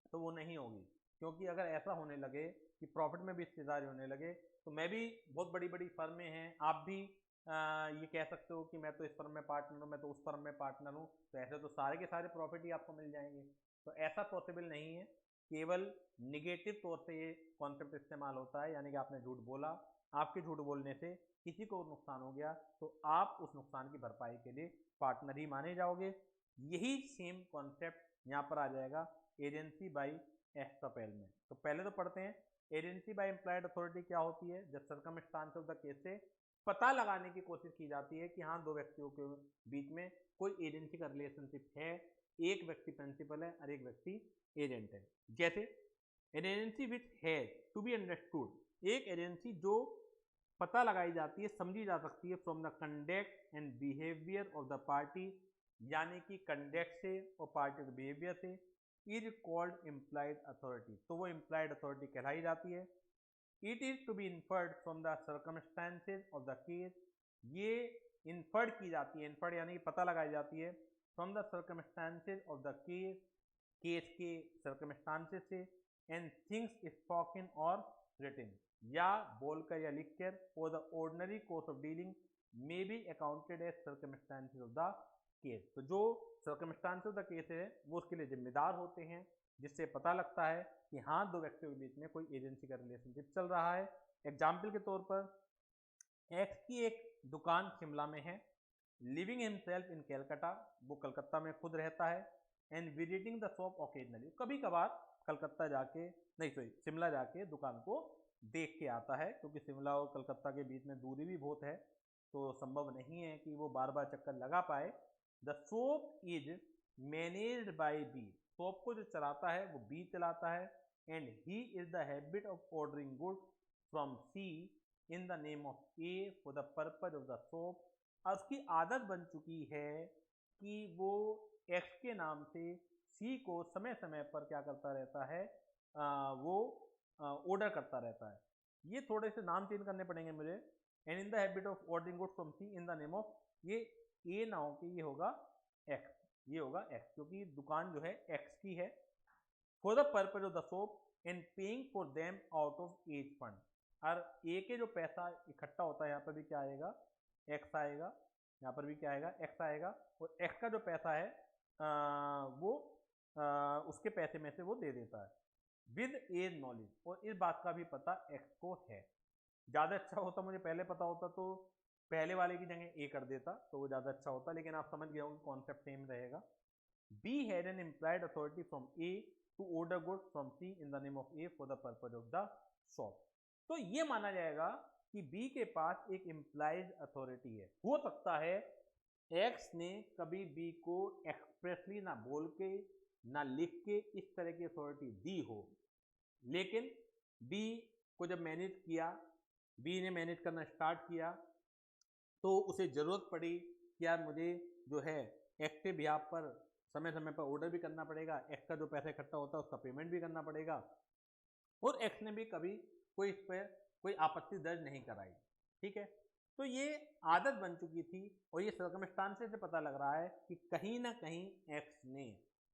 तो वो नहीं होगी। क्योंकि अगर ऐसा होने लगे कि प्रॉफिट में भी हिस्सेदारी होने लगे, तो मैं भी, बहुत बड़ी बड़ी फर्में हैं, आप भी ये कह सकते हो कि मैं तो इस फर्म में पार्टनर हूँ, मैं तो उस फर्म में पार्टनर हूँ, तो ऐसे तो सारे के सारे प्रॉफिट ही आपको मिल जाएंगे। तो ऐसा पॉसिबल नहीं है, केवल निगेटिव तौर से ये कॉन्सेप्ट इस्तेमाल होता है। यानी कि आपने झूठ बोला, आपके झूठ बोलने से किसी को नुकसान हो गया, तो आप उस नुकसान की भरपाई के लिए पार्टनर ही माने जाओगे। यही सेम कॉन्सेप्ट यहाँ पर आ जाएगा एजेंसी बाय एस्टॉपेल में। तो पहले तो पढ़ते हैं एजेंसी बाय इम्प्लाइड अथॉरिटी क्या होती है। जब सर्कमस्टांस ऑफ द केस से पता लगाने की कोशिश की जाती है कि हाँ, दो व्यक्तियों के बीच में कोई एजेंसी का रिलेशनशिप है, एक व्यक्ति प्रिंसिपल है और एक व्यक्ति एजेंट है। जैसे an agency which has to be understood, एक एजेंसी जो पता लगाई जाती है, समझी जा सकती है from the conduct and behaviour of the party, यानी कि कंडक्ट से और पार्टी के बिहेवियर से, इज कॉल्ड इम्प्लाइड अथॉरिटी, तो वो इम्प्लाइड अथॉरिटी कहलाई जाती है। It is to be inferred from the circumstances of the case, ये इन्फर्ड की जाती है, इन्फर्ड यानी कि पता लगाई जाती है, from the circumstances of the case, case के सर्कमस्टांसेज से, and things spoken or written, या बोलकर या लिखकर, or the ordinary course of dealing may be accounted as circumstances of the case. तो जो सर्कमस्टांसेज ऑफ द केस है वो उसके लिए जिम्मेदार होते हैं, जिससे पता लगता है कि हाँ, दो व्यक्तियों के बीच में कोई एजेंसी का रिलेशनशिप चल रहा है। एग्जाम्पल के तौर पर, एक्स की एक दुकान शिमला में है, लिविंग हिमसेल्फ इन कैलकाटा, वो कलकत्ता में खुद रहता है, and visiting the shop occasionally, कभी कभार कलकत्ता जाके, नहीं सॉरी शिमला जाके दुकान को देख के आता है, क्योंकि शिमला और कलकत्ता के बीच में दूरी भी बहुत है, तो संभव नहीं है कि वो बार बार चक्कर लगा पाए। The shop is managed by B, shop को जो चलाता है वो बी चलाता है, and he is the habit of ordering good from C in the name of A for the purpose of the shop. और उसकी आदत बन चुकी है कि वो एक्स के नाम से सी को समय समय पर क्या करता रहता है, वो ऑर्डर करता रहता है। ये थोड़े से नाम चेंज करने पड़ेंगे मुझे। And in the habit of ordering good from C in the name of, ये ए ना हो कि ये होगा एक्स, ये होगा एक्स, क्योंकि दुकान जो है एक्स की है। For the purpose of the shop and paying for them out of A's fund, और ए के जो पैसा इकट्ठा होता है यहाँ पर भी क्या आएगा, एक्स आएगा, यहाँ पर भी क्या आएगा, एक्स आएगा, और एक्स का जो पैसा है वो उसके पैसे में से वो दे देता है विद एज नॉलेज, और इस बात का भी पता एक्स को है। ज़्यादा अच्छा होता, मुझे पहले पता होता तो पहले वाले की जगह ए कर देता तो वो ज़्यादा अच्छा होता, लेकिन आप समझ गए होंगे कॉन्सेप्ट सेम रहेगा। B had an implied authority from A to order good from C in the name of A for the purpose of the shop. तो ये माना जाएगा कि बी के पास एक इम्प्लाइड अथॉरिटी है। हो सकता है एक्स ने कभी बी को एक्सप्रेसली ना बोल के ना लिख के इस तरह की अथॉरिटी दी हो, लेकिन बी को जब मैनेज किया, बी ने मैनेज करना स्टार्ट किया, तो उसे ज़रूरत पड़ी कि यार मुझे जो है एक्स के बिहाफ पर समय समय पर ऑर्डर भी करना पड़ेगा, एक्स का जो पैसा इकट्ठा होता है उसका पेमेंट भी करना पड़ेगा, और एक्स ने भी कभी कोई इस पर कोई आपत्ति दर्ज नहीं कराई। ठीक है, तो ये आदत बन चुकी थी, और ये सर्कमस्टांसेस से पता लग रहा है कि कहीं ना कहीं एक्स ने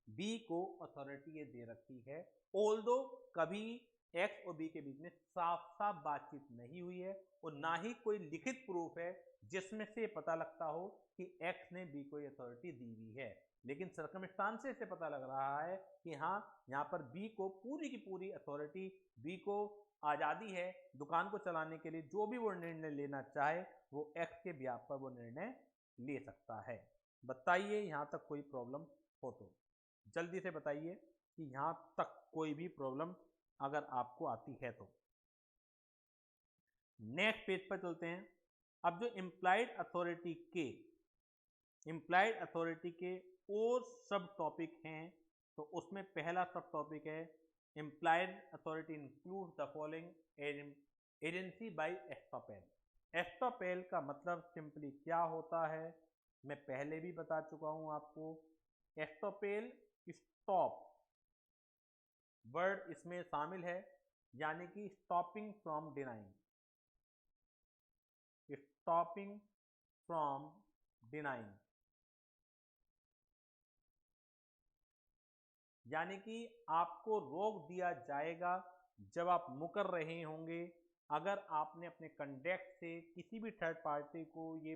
बी को अथॉरिटी ये दे रखी है, ऑल्दो कभी एक्स और बी के बीच में साफ साफ बातचीत नहीं हुई है, और ना ही कोई लिखित प्रूफ है जिसमें से पता लगता हो कि एक्स ने बी को अथॉरिटी दी हुई है। लेकिन सर्कमस्टांसेस से पता लग रहा है कि हाँ, यहाँ पर बी को पूरी की पूरी अथॉरिटी, बी को आज़ादी है दुकान को चलाने के लिए, जो भी वो निर्णय लेना चाहे वो एक्स के बिहाफ पर वो निर्णय ले सकता है। बताइए यहाँ तक कोई प्रॉब्लम हो तो जल्दी से बताइए कि यहाँ तक कोई भी प्रॉब्लम अगर आपको आती है तो। नेक्स्ट पेज पर चलते हैं। अब जो इम्प्लाइड अथॉरिटी के और सब टॉपिक हैं, तो उसमें पहला सब टॉपिक है implied authority include the following agency by estoppel. Estoppel का मतलब सिंपली क्या होता है, मैं पहले भी बता चुका हूं आपको। एस्टॉपेल स्टॉप वर्ड इसमें शामिल है, यानी कि stopping from denying, stopping from denying, यानी कि आपको रोक दिया जाएगा जब आप मुकर रहे होंगे, अगर आपने अपने कंडक्ट से किसी भी थर्ड पार्टी को ये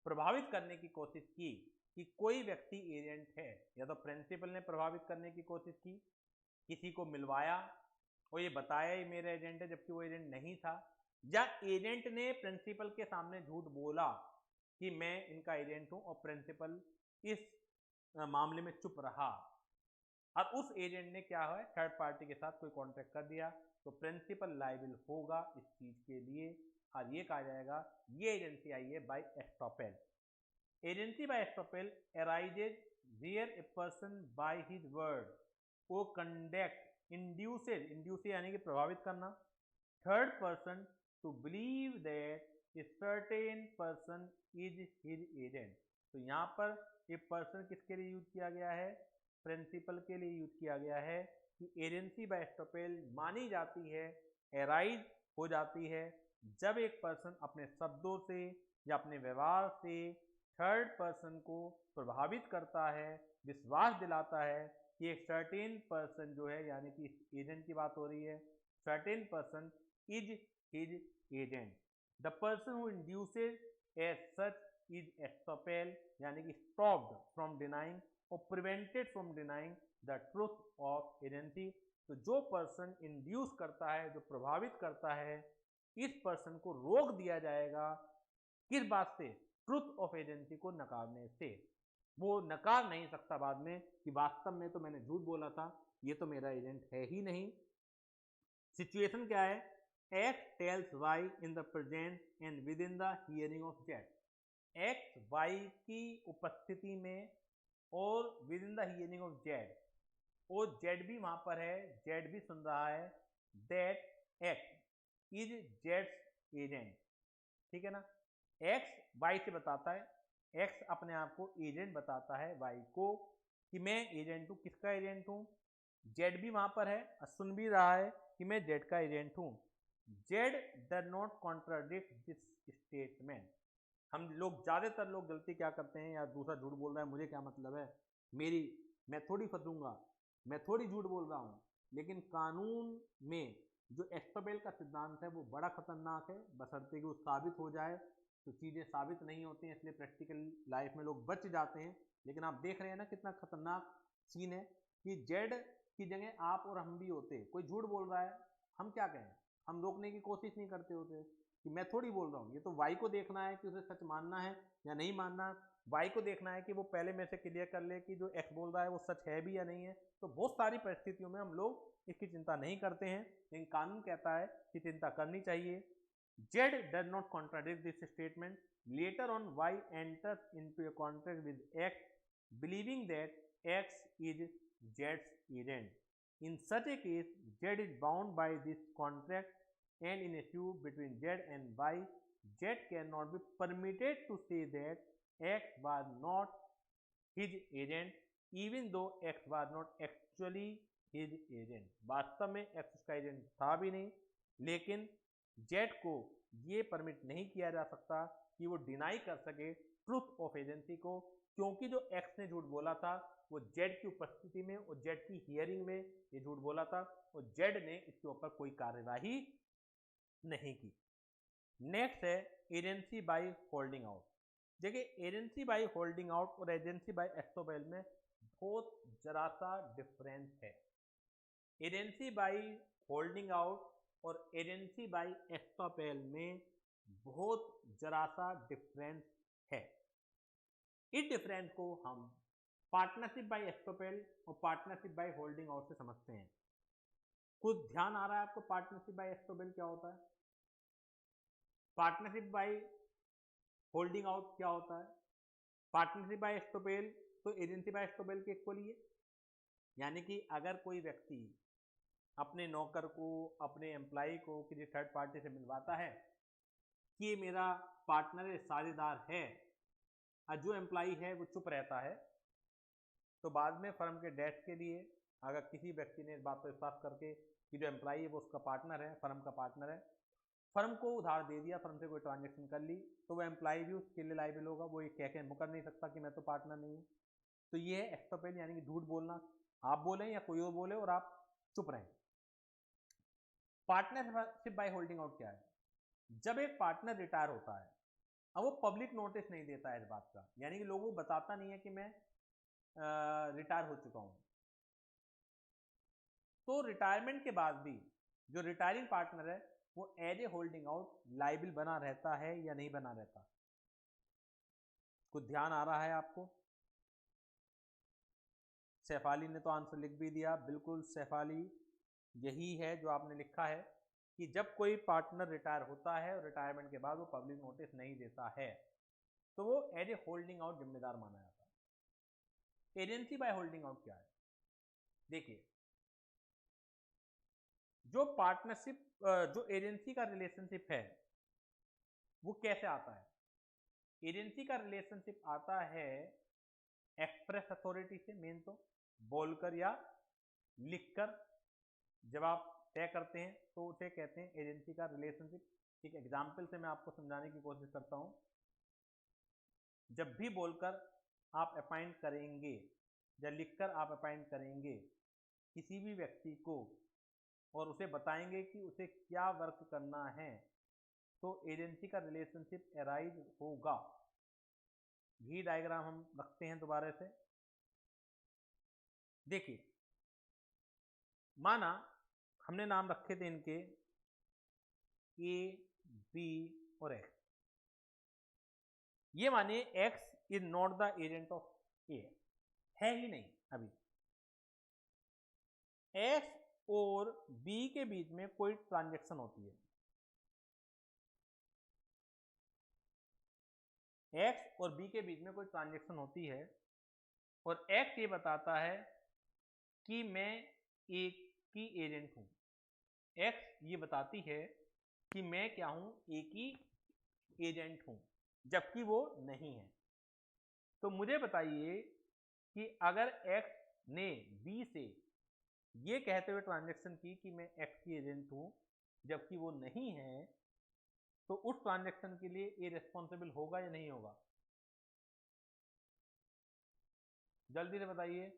प्रभावित करने की कोशिश की कि कोई व्यक्ति एजेंट है, या तो प्रिंसिपल ने प्रभावित करने की कोशिश की, किसी को मिलवाया और ये बताया ही मेरा एजेंट है जबकि वो एजेंट नहीं था, या एजेंट ने प्रिंसिपल के सामने झूठ बोला कि मैं इनका एजेंट हूं और प्रिंसिपल इस मामले में चुप रहा, और उस एजेंट ने क्या है थर्ड पार्टी के साथ कोई कॉन्ट्रैक्ट कर दिया, तो प्रिंसिपल लायबल होगा इस चीज के लिए, और ये कहा जाएगा ये एजेंसी आई है by estoppel. Agency by estoppel arises where a person by his word को कंडक्ट इंड्यूस यानी कि प्रभावित करना third person to believe that a certain person is his agent. तो यहाँ पर ये पर्सन किसके लिए यूज किया गया है, प्रिंसिपल के लिए यूज किया गया है कि एजेंसी बाय एस्टॉपेल मानी जाती है, एराइज हो जाती है जब एक पर्सन अपने शब्दों से या अपने व्यवहार से थर्ड पर्सन को प्रभावित करता है, विश्वास दिलाता है कि एक सर्टेन पर्सन जो है, यानी कि एजेंट की बात हो रही है, certain person is his agent. The person who induces as such is estoppel, यानी कि स्टॉप्ड फ्रॉम डिनाइंग और prevented from denying the truth of agency. तो जो पर्सन इंड्यूस करता है, जो प्रभावित करता है, इस पर्सन को रोक दिया जाएगा किस बात से, ट्रूथ ऑफ एजेंसी को नकारने से। वो नकार नहीं सकता बाद में कि वास्तव में तो मैंने झूठ बोला था, ये तो मेरा एजेंट है ही नहीं। सिचुएशन क्या है? X tells Y in the present and within the hearing of Z. X Y की उपस्थिति में और within the hearing of Z, और जेड भी वहां पर है, जेड भी सुन रहा है, दैट एक्स इज जेड्स एजेंट। ठीक है ना? एक्स वाई से बताता है, एक्स अपने आप को एजेंट बताता है वाई को कि मैं एजेंट हूं। किसका एजेंट हूं? जेड भी वहां पर है और सुन भी रहा है कि मैं जेड का एजेंट हूं। Z does not contradict this statement. हम लोग, ज्यादातर लोग गलती क्या करते हैं, या दूसरा झूठ बोल रहा है, मुझे क्या मतलब है, मैं थोड़ी फंसूंगा, मैं थोड़ी झूठ बोल रहा हूं। लेकिन कानून में जो एस्टोपेल का सिद्धांत है वो बड़ा खतरनाक है, बशर्ते कि वो साबित हो जाए। तो चीजें साबित नहीं होती हैं, इसलिए प्रैक्टिकल लाइफ में लोग बच जाते हैं। लेकिन आप देख रहे हैं ना कितना खतरनाक सीन है कि जेड की जगह आप और हम भी होते, कोई झूठ बोल रहा है, हम क्या कहें, हम रोकने की कोशिश नहीं करते होते कि मैं थोड़ी बोल रहा हूँ। ये तो वाई को देखना है कि उसे सच मानना है या नहीं मानना। वाई को देखना है कि वो पहले में से क्लियर कर ले कि जो एक्स बोल रहा है वो सच है भी या नहीं है। तो बहुत सारी परिस्थितियों में हम लोग इसकी चिंता नहीं करते हैं, लेकिन कानून कहता है कि चिंता करनी चाहिए। Z does not contradict this statement. Later on Y enters into a contract with X believing that X is जेड्स agent. In such a case, Z is bound by this contract, and in a feud between Z and Y, Z cannot be permitted to say that X was not his agent, even though X was not actually his agent. वास्तव में X उसका agent था भी नहीं, लेकिन Z को ये permit नहीं किया जा सकता कि वो डिनाई कर सके ट्रूथ ऑफ एजेंसी को, क्योंकि जो X ने झूठ बोला था वो जेड की उपस्थिति में और जेड की हियरिंग में ये झूठ बोला था, और जेड ने इसके ऊपर कोई कार्यवाही नहीं की। नेक्स्ट है एजेंसी बाय होल्डिंग आउट। देखिए, एजेंसी बाय होल्डिंग आउट और एजेंसी बाय एस्टोपेल में बहुत जरा सा डिफरेंस है। एजेंसी बाय होल्डिंग आउट और एजेंसी बाय एस्टोपेल में बहुत जरा सा डिफरेंस है। इस डिफरेंस को हम पार्टनरशिप बाय एस्टोपेल और पार्टनरशिप बाय होल्डिंग आउट से समझते हैं। कुछ ध्यान आ रहा है आपको पार्टनरशिप बाय एस्टोपेल क्या होता है, पार्टनरशिप बाय होल्डिंग आउट क्या होता है? पार्टनरशिप बाय एस्टोपेल तो एजेंसी बाय एस्टोपेल के इक्वल ही है। यानी कि अगर कोई व्यक्ति अपने नौकर को, अपने एम्प्लॉय को किसी थर्ड पार्टी से मिलवाता है कि ये मेरा पार्टनर है, साझेदार है, और जो एम्प्लॉय है वो चुप रहता है, तो बाद में फर्म के डेथ के लिए अगर किसी व्यक्ति ने इस बात पर विश्वास करके कि जो एम्प्लॉय है वो उसका पार्टनर है, फर्म का पार्टनर है, फर्म को उधार दे दिया, फर्म से कोई ट्रांजेक्शन कर ली, तो वो एम्प्लॉय भी उसके लिए लायबल होगा। वो ये कह के मुकर नहीं सकता कि मैं तो पार्टनर नहीं हूँ। तो ये है एस्टोपेल, यानी कि झूठ बोलना, आप बोलें या कोई और बोले और आप चुप रहें। पार्टनरशिप बाय होल्डिंग आउट क्या है? जब एक पार्टनर रिटायर होता है, अब वो पब्लिक नोटिस नहीं देता है इस बात का, यानी कि लोगों को बताता नहीं है कि मैं रिटायर हो चुका हूं, तो रिटायरमेंट के बाद भी जो रिटायरिंग पार्टनर है वो as a holding out liable बना रहता है या नहीं बना रहता? कुछ ध्यान आ रहा है आपको? सैफाली ने तो आंसर लिख भी दिया, बिल्कुल सैफाली, यही है जो आपने लिखा है कि जब कोई पार्टनर रिटायर होता है और रिटायरमेंट के बाद वो पब्लिक नोटिस नहीं देता है तो वो एज ए होल्डिंग आउट जिम्मेदार माना जाता है। एजेंसी बाय होल्डिंग आउट क्या है? देखिए, जो पार्टनरशिप, जो एजेंसी का रिलेशनशिप है वो कैसे आता है? एजेंसी का रिलेशनशिप आता है एक्सप्रेस अथॉरिटी से, मेन तो बोलकर या लिखकर जब आप तय करते हैं तो उसे कहते हैं एजेंसी का रिलेशनशिप। एक एग्जाम्पल से मैं आपको समझाने की कोशिश करता हूं। जब भी बोलकर आप अपॉइंट करेंगे या लिखकर आप अपॉइंट करेंगे किसी भी व्यक्ति को और उसे बताएंगे कि उसे क्या वर्क करना है, तो एजेंसी का रिलेशनशिप अराइज होगा। ये डायग्राम हम रखते हैं दोबारा से। देखिए, माना हमने नाम रखे थे इनके ए, बी और एक्स। ये मानिए X is not the agent of A है ही नहीं अभी। एक्स और बी के बीच में कोई ट्रांजैक्शन होती है, एक्स और बी के बीच में कोई ट्रांजैक्शन होती है और एक्स ये बताता है कि मैं ए की एजेंट हूं, एक्स ये बताती है कि मैं क्या हूं, ए की एजेंट हूं, जबकि वो नहीं है। तो मुझे बताइए कि अगर एक्स ने बी से ये कहते हुए ट्रांजैक्शन की कि मैं एक्स की एजेंट हूं जबकि वो नहीं है, तो उस ट्रांजैक्शन के लिए ए रिस्पॉन्सिबल होगा या नहीं होगा? जल्दी से बताइए,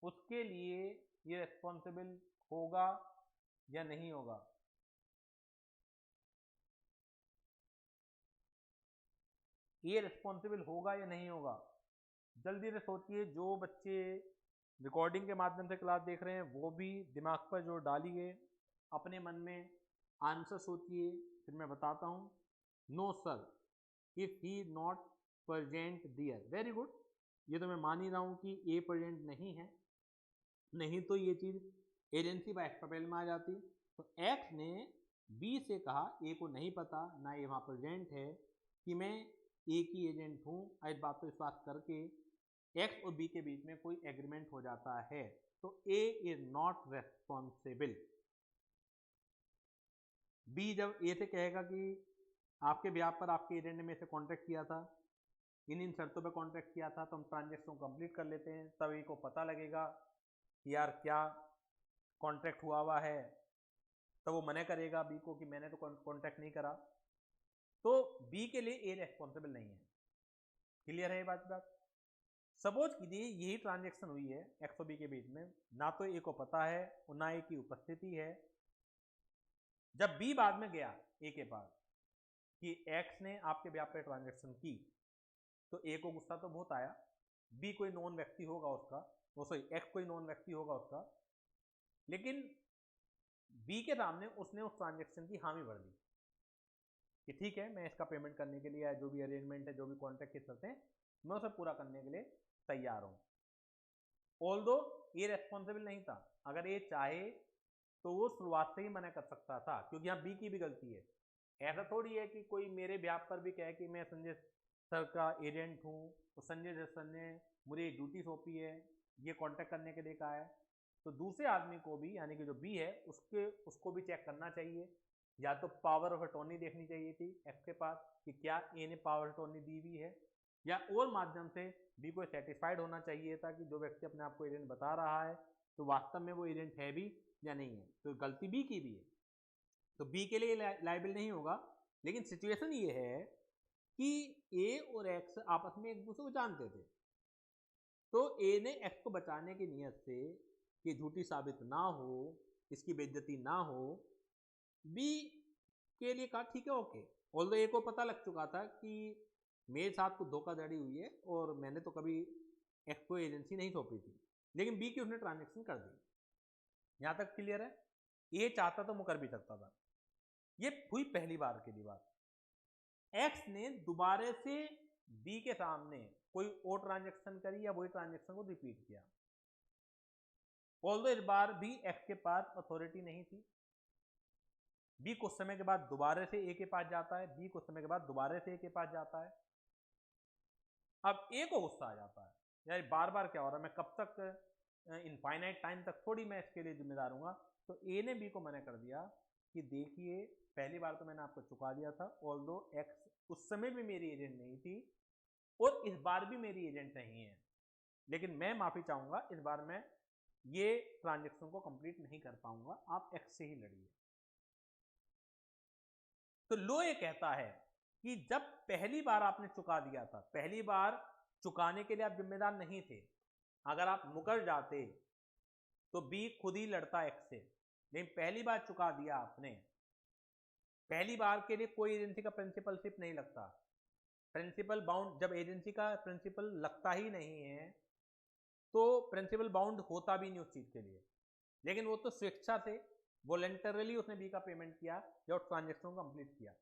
उसके लिए ये रिस्पॉन्सिबल होगा या नहीं होगा? ये रिस्पॉन्सिबल होगा या नहीं होगा? जल्दी से सोचिए। जो बच्चे रिकॉर्डिंग के माध्यम से क्लास देख रहे हैं वो भी दिमाग पर जो डालिए, अपने मन में आंसर सोचिए, फिर मैं बताता हूं। No sir, if he not present there. Very good, ये तो मैं मान ही रहा हूं कि ए प्रेजेंट नहीं है, नहीं तो ये चीज एजेंसी बाय एक्सपेल में आ जाती। तो एक्स ने बी से कहा, ए को नहीं पता ना ये वहां प्रेजेंट है, कि मैं ए की एजेंट हूं। इस बात पर विश्वास करके एक्स और बी के बीच में कोई एग्रीमेंट हो जाता है, तो ए इज नॉट रेस्पॉन्सिबल। बी जब ए से कहेगा कि आपके ब्याह पर आपके एजेंट ने मेरे से कॉन्ट्रैक्ट किया था, इन शर्तों पे कॉन्ट्रैक्ट किया था, तो हम ट्रांजेक्शन कंप्लीट कर लेते हैं, तब ए को पता लगेगा कि यार क्या कॉन्ट्रैक्ट हुआ है, तब वो मना करेगा बी को कि मैंने तो कॉन्ट्रैक्ट नहीं करा। तो बी के लिए ए रेस्पॉन्सिबल नहीं है। क्लियर है ये बात? सपोज कीजिए यही ट्रांजैक्शन हुई है एक्स और बी के बीच में, ना तो ए को पता है और ना ए की उपस्थिति है। जब बी बाद में गया ए के पास कि एक्स ने आपके ब्याह पे ट्रांजैक्शन की, तो ए को गुस्सा तो बहुत आया। बी कोई नॉन व्यक्ति होगा उसका, वो सॉरी एक्स कोई नॉन व्यक्ति होगा उसका, लेकिन बी के सामने उसने उस ट्रांजैक्शन की हामी भर दी कि ठीक है, मैं इसका पेमेंट करने के लिए, जो भी अरेंजमेंट है, जो भी कॉन्ट्रैक्ट की शर्तें हैं, मैं उसे पूरा करने के लिए तैयार हूं। ऑल्दो ये रेस्पॉन्सिबल नहीं था, अगर ये चाहे तो वो शुरुआत से ही मना कर सकता था, क्योंकि यहाँ बी की भी गलती है। ऐसा थोड़ी है कि कोई मेरे ब्याह पर भी कहे कि मैं संजय सर का एजेंट हूँ, तो संजय सर ने मुझे ड्यूटी सौंपी है, ये कॉन्टैक्ट करने के लिए कहा है, तो दूसरे आदमी को भी, यानी कि जो बी है उसको भी चेक करना चाहिए। या तो पावर ऑफ अटॉर्नी देखनी चाहिए थी एक्स के पास कि क्या ए ने पावर ऑफ अटॉर्नी दी हुई है, या और माध्यम से बी को सेटिस्फाइड होना चाहिए था कि जो व्यक्ति अपने आप को एजेंट बता रहा है तो वास्तव में वो एजेंट है भी या नहीं है। तो गलती बी की भी है, तो बी के लिए लायबल नहीं होगा। लेकिन सिचुएशन ये है कि ए और एक्स आपस में एक दूसरे को जानते थे, तो ए ने एक्स को बचाने की नियत से कि झूठी साबित ना हो, इसकी बेइज्जती ना हो, बी के लिए कहा ठीक है ओके। ऑल्दो ए को पता लग चुका था कि मेरे साथ कुछ धोखाधड़ी हुई है और मैंने तो कभी एक्स को एजेंसी नहीं सौंपी थी, लेकिन बी की उसने ट्रांजेक्शन कर दी। यहां तक क्लियर है? ए चाहता तो मुकर भी सकता था। ये हुई पहली बार के लिए बात। एक्स ने दोबारा से बी के सामने कोई और ट्रांजेक्शन करी या वही ट्रांजेक्शन को रिपीट किया। ऑल्दो इस बार भी एक्स के पास अथॉरिटी नहीं थी। बी कुछ समय के बाद दोबारा से ए के पास जाता है, बी कुछ समय के बाद दोबारा से ए के पास जाता है। अब ए को गुस्सा आ जाता है, यार बार बार क्या हो रहा है, मैं कब तक इनफाइनाइट टाइम तक थोड़ी मैं इसके लिए जिम्मेदार हूँ। तो ए ने बी को मना कर दिया कि देखिए पहली बार तो मैंने आपको चुका दिया था, ऑल्दो एक्स उस समय भी मेरी एजेंट नहीं थी और इस बार भी मेरी एजेंट नहीं है, लेकिन मैं माफी चाहूंगा, इस बार मैं ये ट्रांजेक्शन को कंप्लीट नहीं कर पाऊंगा, आप एक्स से ही लड़िए। तो लो ये कहता है कि जब पहली बार आपने चुका दिया था, पहली बार चुकाने के लिए आप जिम्मेदार नहीं थे, अगर आप मुकर जाते तो बी खुद ही लड़ता एक्स से, लेकिन पहली बार चुका दिया आपने। पहली बार के लिए कोई एजेंसी का प्रिंसिपलशिप नहीं लगता, प्रिंसिपल बाउंड, जब एजेंसी का प्रिंसिपल लगता ही नहीं है तो प्रिंसिपल बाउंड होता भी नहीं उस चीज के लिए। लेकिन वो तो स्वेच्छा से, वॉलेंटरली उसने बी का पेमेंट किया जब ट्रांजेक्शन कंप्लीट किया।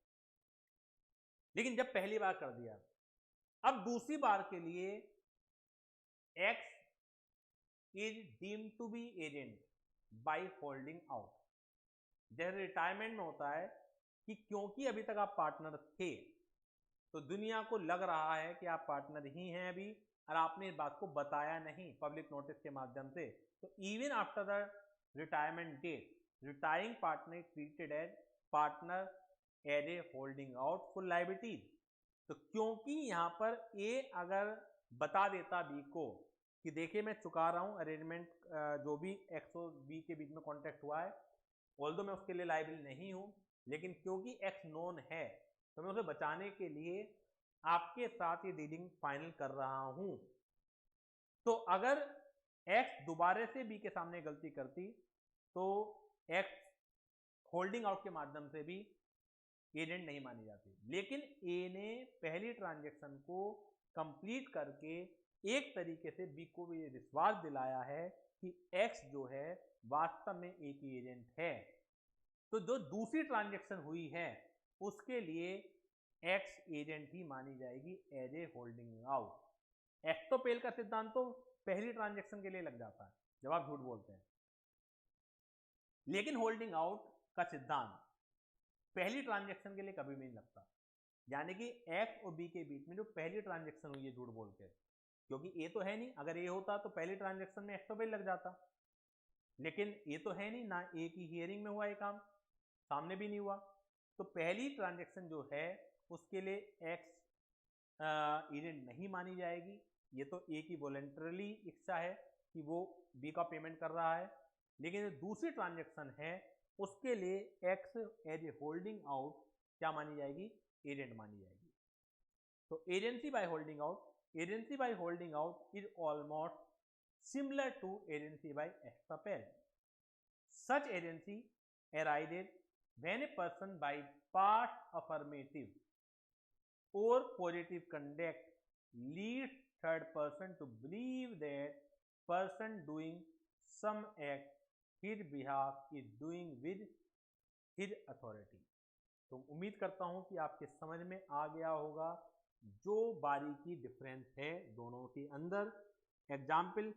लेकिन जब पहली बार कर दिया, अब दूसरी बार के लिए X is deemed to be agent by holding out. जैसे रिटायरमेंट में होता है कि क्योंकि अभी तक आप पार्टनर थे तो दुनिया को लग रहा है कि आप पार्टनर ही हैं अभी, और आपने इस बात को बताया नहीं पब्लिक नोटिस के माध्यम से, तो even after the retirement date retiring partner treated as partner as a holding out full liabilities. तो क्योंकि यहाँ पर ए अगर बता देता बी को कि देखिए मैं चुका रहा हूँ अरेंजमेंट, जो भी एक्स और बी के बीच में कॉन्ट्रैक्ट हुआ है, ऑल्दो मैं उसके लिए लायबिल नहीं हूँ, लेकिन क्योंकि एक्स नोन है तो मैं उसे बचाने के लिए आपके साथ ये डीलिंग फाइनल कर रहा हूं। तो अगर एक्स दोबारा से बी के सामने गलती करती तो एक्स होल्डिंग आउट के माध्यम से भी एजेंट नहीं मानी जाती, लेकिन ए ने पहली ट्रांजैक्शन को कंप्लीट करके एक तरीके से बी को भी विश्वास दिलाया है कि एक्स जो है वास्तव में ए की एजेंट है। तो जो दूसरी ट्रांजैक्शन हुई है उसके लिए एक्स एजेंट ही मानी जाएगी एज ए होल्डिंग आउट। एक्टोपेल का सिद्धांत तो पहली ट्रांजैक्शन के लिए लग जाता है जब आप झूठ बोलते हैं, लेकिन होल्डिंग आउट का सिद्धांत पहली ट्रांजैक्शन के लिए कभी भी नहीं लगता। यानी कि एक्स और बी के बीच में जो पहली ट्रांजैक्शन हुई है झूठ बोल के, क्योंकि ए तो है नहीं, अगर ए होता तो पहली ट्रांजैक्शन में एक्टोपेल लग जाता, लेकिन ए तो है नहीं ना, ए की हियरिंग में हुआ ये काम, सामने भी नहीं हुआ। तो पहली ट्रांजैक्शन जो है उसके लिए एक्स एजेंट नहीं मानी जाएगी, ये तो ए की वॉलेंटरली इच्छा है कि वो बी का पेमेंट कर रहा है, लेकिन जो दूसरी ट्रांजैक्शन है उसके लिए X as a holding out क्या मानी जाएगी, एजेंट मानी जाएगी। तो agency by holding out, agency by holding out is almost similar to agency by extrapeal. Such agency arises when a person by past affirmative or positive conduct leads third person to believe that person doing some act his behalf is doing with his authority. तो उम्मीद करता हूं कि आपके समझ में आ गया होगा जो बारीकी डिफरेंस है दोनों के अंदर। Example,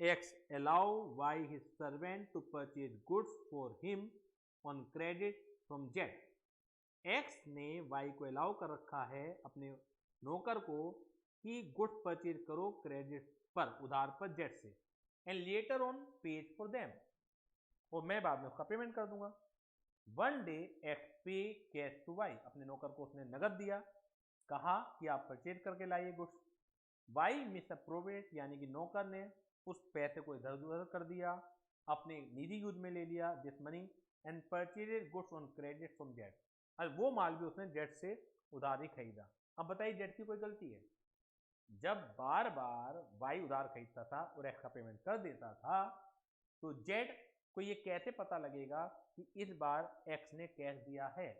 X allow Y his servant to purchase goods for him on credit from Z. X ने Y को अलाउ कर रखा है अपने नौकर को कि गुड्स परचेज करो क्रेडिट पर, उधार पर Z से, and later on page for them, और मैं बाद में उसका पेमेंट कर दूंगा। वन डे X पे कैश टू Y, अपने नौकर को उसने नगद दिया, कहा कि आप परचेज करके लाइए गुड्स। Y मिस अप्रोवेट, यानी कि नौकर ने उस पैसे को इधर उधर कर दिया, अपने निजी यूज में ले लिया this money and purchase goods on credit from Z, और वो माल भी उसने जेड से उधार ही खरीदा। अब बताइए जेड की कोई गलती है? जब बार बार वाई उधार खरीदता था और एक्स का पेमेंट कर देता था तो जेड को ये कैसे पता लगेगा कि इस बार एक्स ने कैश दिया है?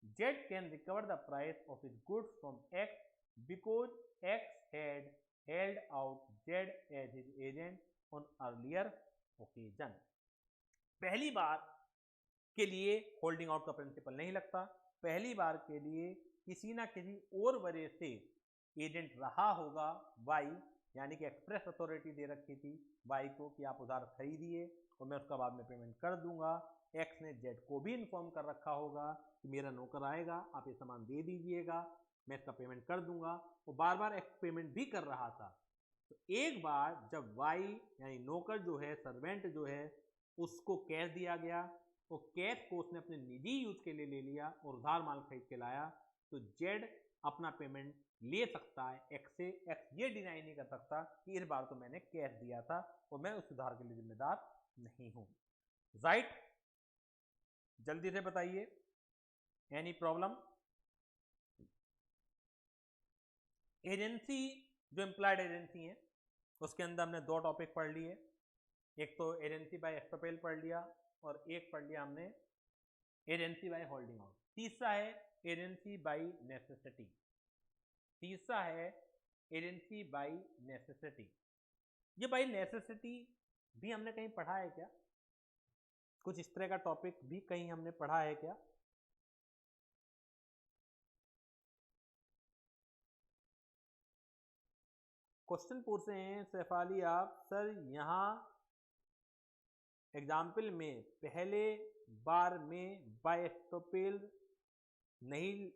Z can recover the price of his goods from x because x had held out Z as his agent on earlier occasion. पहली बार के लिए होल्डिंग आउट का प्रिंसिपल नहीं लगता, पहली बार के लिए किसी ना किसी और वजह से एजेंट रहा होगा वाई, यानी कि एक्सप्रेस अथॉरिटी दे रखी थी वाई को कि आप उधार खरीदिए और मैं उसका बाद में पेमेंट कर दूंगा। एक्स ने जेड को भी इन्फॉर्म कर रखा होगा कि मेरा नौकर आएगा, आप ये सामान दे दीजिएगा, मैं इसका पेमेंट कर दूंगा, वो बार बार एक्स पेमेंट भी कर रहा था। तो एक बार जब वाई यानी नौकर जो है, सर्वेंट जो है, उसको कैश दिया गया, वो कैश को उसने अपने निजी यूज के लिए ले लिया और उधार माल खरीद के लाया, तो जेड अपना पेमेंट ले सकता है एक्स से। एक्स ये डिनाई नहीं कर सकता कि इस बार तो मैंने कैश दिया था और मैं उस उधार के लिए जिम्मेदार नहीं हूं। राइट, जल्दी से बताइए, एनी प्रॉब्लम? एजेंसी जो एम्प्लॉयड एजेंसी है उसके अंदर हमने दो टॉपिक पढ़ लिए, एक तो एजेंसी बाय एक्सटोपेल पढ़ लिया और एक पढ़ लिया हमने एजेंसी बाय होल्डिंग आउट। तीसरा है एजेंसी बाय नेसेसिटी, तीसरा है एजेंसी बाय नेसेसिटी। ये बाय नेसेसिटी भी हमने कहीं पढ़ा है क्या? कुछ इस तरह का टॉपिक भी कहीं हमने पढ़ा है क्या? क्वेश्चन पूछ रहे हैं सैफाली आप, सर यहाँ एग्जाम्पल में पहले बार में बाइस्टोपेल नहीं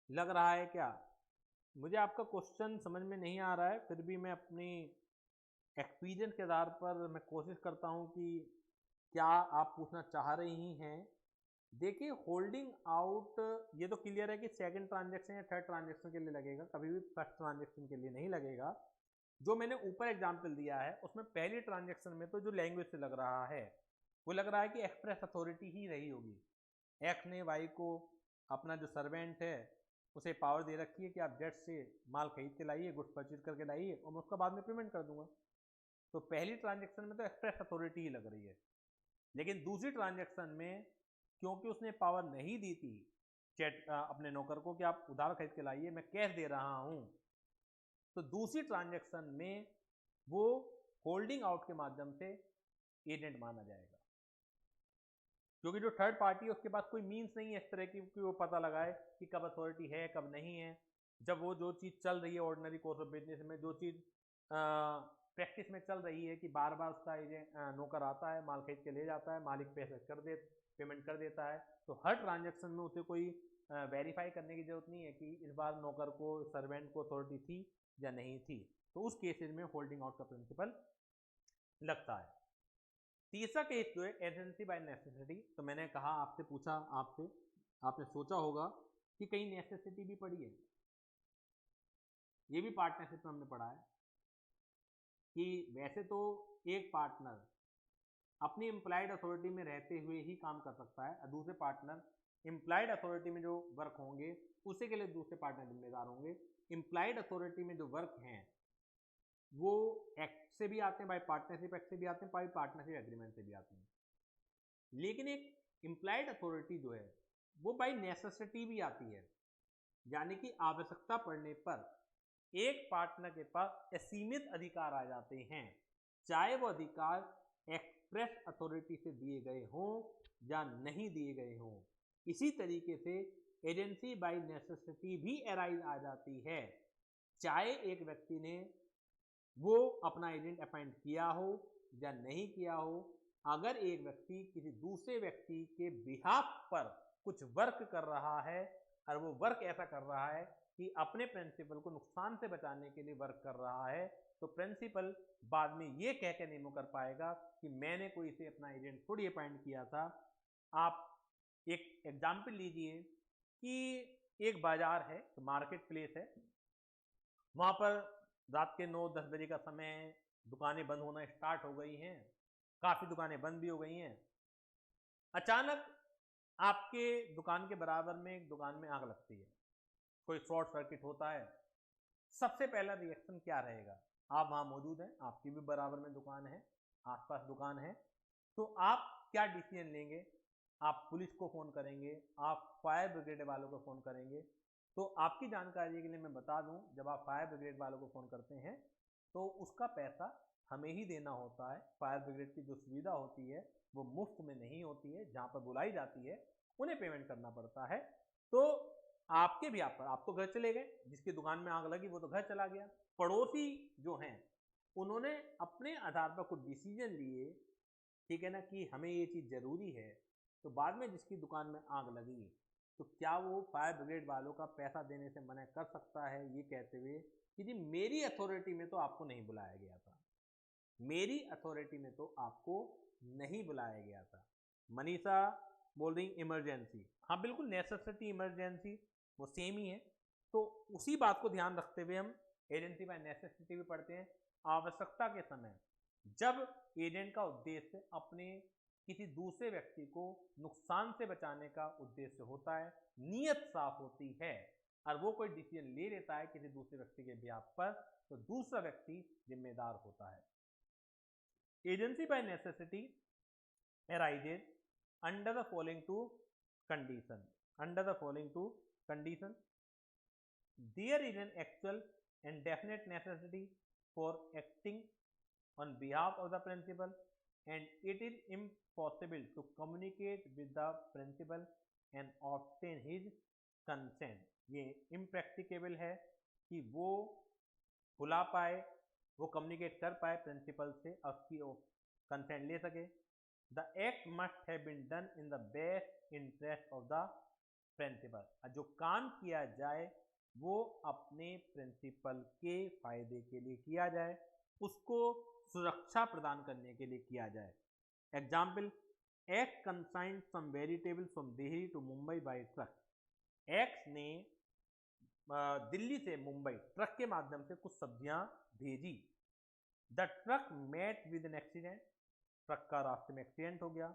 लग रहा है क्या? मुझे आपका क्वेश्चन समझ में नहीं आ रहा है, फिर भी मैं अपनी एक्सपीरियंस के आधार पर मैं कोशिश करता हूँ कि क्या आप पूछना चाह रही हैं। देखिए होल्डिंग आउट ये तो क्लियर है कि सेकंड ट्रांजैक्शन या थर्ड ट्रांजैक्शन के लिए लगेगा, कभी भी फर्स्ट ट्रांजैक्शन के लिए नहीं लगेगा। जो मैंने ऊपर एग्जाम्पल दिया है उसमें पहली ट्रांजैक्शन में तो जो लैंग्वेज से लग रहा है वो लग रहा है कि एक्सप्रेस अथॉरिटी ही रही होगी। एक्स ने वाई को अपना जो सर्वेंट है उसे पावर दे रखी है कि आप जेड से माल खरीद के लाइए, गुड्स परचेज करके लाइए और मैं उसका बाद में पेमेंट कर दूंगा। तो पहली ट्रांजैक्शन में तो एक्सप्रेस अथॉरिटी ही लग रही है। लेकिन दूसरी ट्रांजैक्शन में क्योंकि उसने पावर नहीं दी थी चैट अपने नौकर को कि आप उधार खरीद के लाइए, मैं कैश दे रहा हूं, तो दूसरी ट्रांजैक्शन में वो होल्डिंग आउट के माध्यम से एजेंट माना जाएगा, क्योंकि जो थर्ड पार्टी है उसके पास कोई मीन्स नहीं है इस तरह की कि वो पता लगाए कि कब अथॉरिटी है कब नहीं है। जब वो जो चीज़ चल रही है ऑर्डिनरी कोर्स ऑफ बिजनेस में, जो चीज़ प्रैक्टिस में चल रही है कि बार बार उसका एजेंट नौकर आता है, माल खरीद के ले जाता है, मालिक पेमेंट कर देता है, तो हर ट्रांजैक्शन में उसे कोई वेरीफाई करने की जरूरत नहीं है कि इस बार नौकर को सर्वेंट को अथॉरिटी थी या नहीं थी। तो उस केसेज में होल्डिंग आउट का प्रिंसिपल लगता है। तीसरा केस जो है एजेंसी बाय नेसेसिटी, तो मैंने कहा आपसे पूछा, आपने सोचा होगा कि कहीं नेसेसिटी भी पड़ी है। ये भी पार्टनरशिप में हमने पढ़ा है कि वैसे तो एक पार्टनर अपनी इम्प्लाइड अथॉरिटी में रहते हुए ही काम कर सकता है और दूसरे पार्टनर इम्प्लाइड अथॉरिटी में जो वर्क होंगे उसी के लिए दूसरे पार्टनर जिम्मेदार होंगे। इम्प्लाइड अथॉरिटी में जो वर्क हैं वो एक्ट से भी आते हैं, बाय पार्टनरशिप एक्ट से भी आते हैं, बाय पार्टनरशिप एग्रीमेंट से भी आते हैं। लेकिन एक इम्प्लाइड अथॉरिटी जो है वो बाय नेसेसिटी भी आती है, यानी कि आवश्यकता पड़ने पर एक पार्टनर के पास असीमित अधिकार आ जाते हैं, चाहे वो अधिकार एक्सप्रेस अथॉरिटी से दिए गए हों या नहीं दिए गए हों। इसी तरीके से एजेंसी बाय नेसेसिटी भी अराइज आ जाती है, चाहे एक व्यक्ति ने वो अपना एजेंट अपॉइंट किया हो या नहीं किया हो। अगर एक व्यक्ति किसी दूसरे व्यक्ति के बिहाफ पर कुछ वर्क कर रहा है और वो वर्क ऐसा कर रहा है कि अपने प्रिंसिपल को नुकसान से बचाने के लिए वर्क कर रहा है, तो प्रिंसिपल बाद में ये कह के नहीं मुकर पाएगा कि मैंने कोई से अपना एजेंट थोड़ी अपॉइंट किया था। आप एक एग्जाम्पल लीजिए कि एक बाजार है, तो मार्केट प्लेस है, वहाँ पर रात के 9-10 बजे का समय, दुकानें बंद होना स्टार्ट हो गई हैं, काफ़ी दुकानें बंद भी हो गई हैं। अचानक आपके दुकान के बराबर में एक दुकान में आग लगती है, कोई शॉर्ट सर्किट होता है। सबसे पहला रिएक्शन क्या रहेगा? आप वहाँ मौजूद हैं, आपकी भी बराबर में दुकान है, आसपास दुकान है, तो आप क्या डिसीजन लेंगे? आप पुलिस को फ़ोन करेंगे, आप फायर ब्रिगेड वालों को फ़ोन करेंगे। तो आपकी जानकारी के लिए मैं बता दूं, जब आप फायर ब्रिगेड वालों को फ़ोन करते हैं तो उसका पैसा हमें ही देना होता है। फायर ब्रिगेड की जो सुविधा होती है वो मुफ्त में नहीं होती है, जहाँ पर बुलाई जाती है उन्हें पेमेंट करना पड़ता है। तो आपके भी आप तो घर चले गए, जिसकी दुकान में आग लगी वो तो घर चला गया। पड़ोसी जो हैं उन्होंने अपने आधार पर कुछ डिसीजन लिए, ठीक है ना, कि हमें ये चीज़ ज़रूरी है, तो बाद में जिसकी दुकान में आग लगी तो क्या वो फायर ब्रिगेड वालों का पैसा देने से मना कर सकता है, ये कहते हुए कि जी मेरी अथॉरिटी में तो आपको नहीं बुलाया गया था, मेरी अथॉरिटी में तो आपको नहीं बुलाया गया था। मनीषा बोल रही इमरजेंसी, हाँ बिल्कुल, नेसेसिटी इमरजेंसी वो सेम ही है। तो उसी बात को ध्यान रखते हुए हम एजेंसी बाय नेसेसिटी भी पढ़ते हैं। आवश्यकता के समय जब एजेंट का उद्देश्य अपने किसी दूसरे व्यक्ति को नुकसान से बचाने का उद्देश्य होता है, नीयत साफ होती है और वो कोई डिसीजन ले लेता है किसी दूसरे व्यक्ति के बिहाफ पर, तो दूसरा व्यक्ति जिम्मेदार होता है। Agency by necessity arises under the following two conditions. Under the following two conditions, there is an actual and definite necessity for acting on behalf of the principal, and it is impossible to communicate with the principal and obtain his consent. ये impracticable है कि वो बुला पाए, वो communicate कर पाए principal से, उसकी कंसेंट ले सके। The act must have been done in the best interest of the principal. जो काम किया जाए वो अपने प्रिंसिपल के फायदे के लिए किया जाए, उसको सुरक्षा प्रदान करने के लिए किया जाए। Example, X consigned some vegetable from Delhi to Mumbai by truck. X ने दिल्ली से मुंबई ट्रक के माध्यम से कुछ सब्जियां भेजी। The truck met with an accident. Truck का रास्ते में एक्सीडेंट हो गया,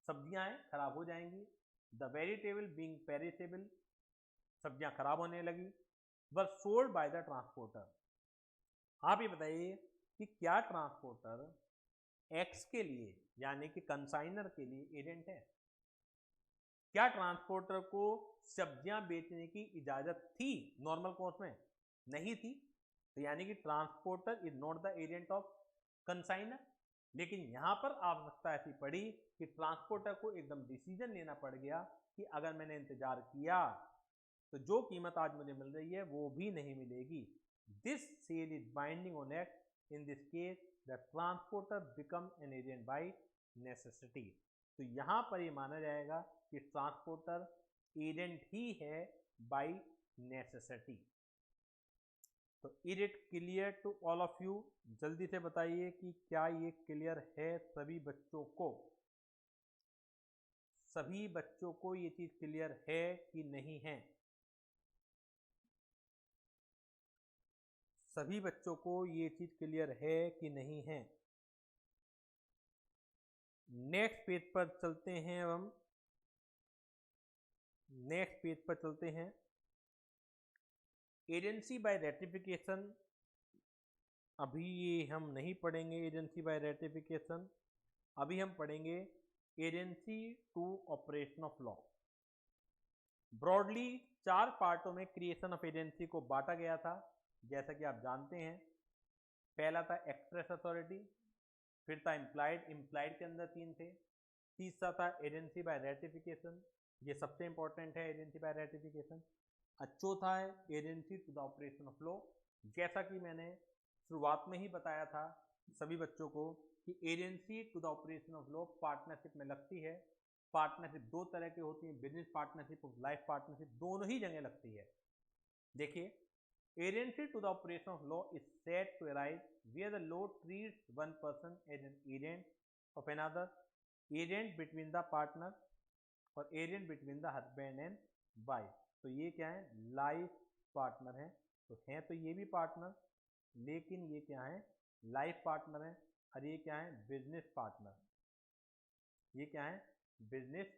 सब्जियां खराब हो जाएंगी। द वेजिटेबल बीइंग पेरिसेबल, सब्जियां खराब होने लगी। Were sold by the transporter. आप ये बताइए कि क्या ट्रांसपोर्टर एक्स के लिए यानी कि कंसाइनर के लिए एजेंट है? क्या ट्रांसपोर्टर को सब्जियां बेचने की इजाजत थी नॉर्मल कोर्स में? नहीं थी। तो यानी कि transporter is not the agent of consignor. लेकिन यहां पर आवश्यकता ऐसी पड़ी कि ट्रांसपोर्टर को एकदम डिसीजन लेना पड़ गया कि अगर मैंने इंतजार किया तो जो कीमत आज मुझे मिल रही है वो भी नहीं मिलेगी। This sale is binding on act. In this case the transporter become an agent by necessity. तो यहां पर ये माना जाएगा कि ट्रांसपोर्टर एजेंट ही है बाय नेसेसिटी। तो is it clear to all of you? जल्दी से बताइए कि क्या ये क्लियर है सभी बच्चों को? सभी बच्चों को ये चीज क्लियर है कि नहीं है? सभी बच्चों को ये चीज क्लियर है कि नहीं है? नेक्स्ट पेज पर चलते हैं। अब हम नेक्स्ट पेज पर चलते हैं। एजेंसी बाय रेटिफिकेशन, अभी ये हम नहीं पढ़ेंगे। एजेंसी बाय रेटिफिकेशन अभी हम पढ़ेंगे agency to operation of law. Broadly 4 पार्टों में क्रिएशन ऑफ एजेंसी को बांटा गया था, जैसा कि आप जानते हैं। पहला था एक्सप्रेस अथॉरिटी, फिर था इम्प्लाइड, इम्प्लाइड के अंदर 3 थे। तीसरा था एजेंसी बाय रेटिफिकेशन, ये सबसे इंपॉर्टेंट है एजेंसी बाय रेटिफिकेशन। चौथा है agency to the operation of law. जैसा कि मैंने शुरुआत में ही बताया था सभी बच्चों को कि agency to the operation of law partnership में लगती है। पार्टनरशिप 2 तरह की होती है, बिजनेस पार्टनरशिप और लाइफ पार्टनरशिप, दोनों ही जगह लगती है। देखिए, agency to the operation of law is said to arise where the law treats one person as an agent of another, agent between the partner और agent between the husband and wife. तो ये क्या है? Life partner है। तो हैं तो ये भी पार्टनर, लेकिन ये क्या है? लाइफ पार्टनर है। और ये क्या है? Business partner. ये क्या है? Business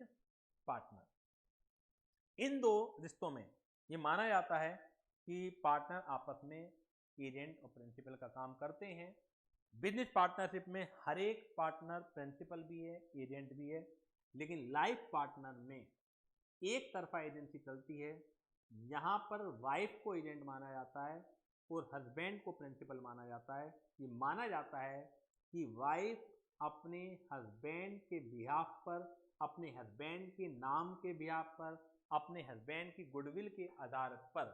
partner. इन 2 रिश्तों में ये माना जाता है कि पार्टनर आपस में एजेंट और प्रिंसिपल का काम करते हैं। बिजनेस पार्टनरशिप में हर एक पार्टनर प्रिंसिपल भी है, एजेंट भी है। लेकिन लाइफ पार्टनर में एक तरफा एजेंसी चलती है। यहाँ पर वाइफ को एजेंट माना जाता है और हस्बैंड को प्रिंसिपल माना जाता है। ये माना जाता है कि वाइफ अपने हस्बैंड के बिहाफ पर, अपने हस्बैंड के नाम के बिहाफ पर, अपने हस्बैंड की गुडविल के आधार पर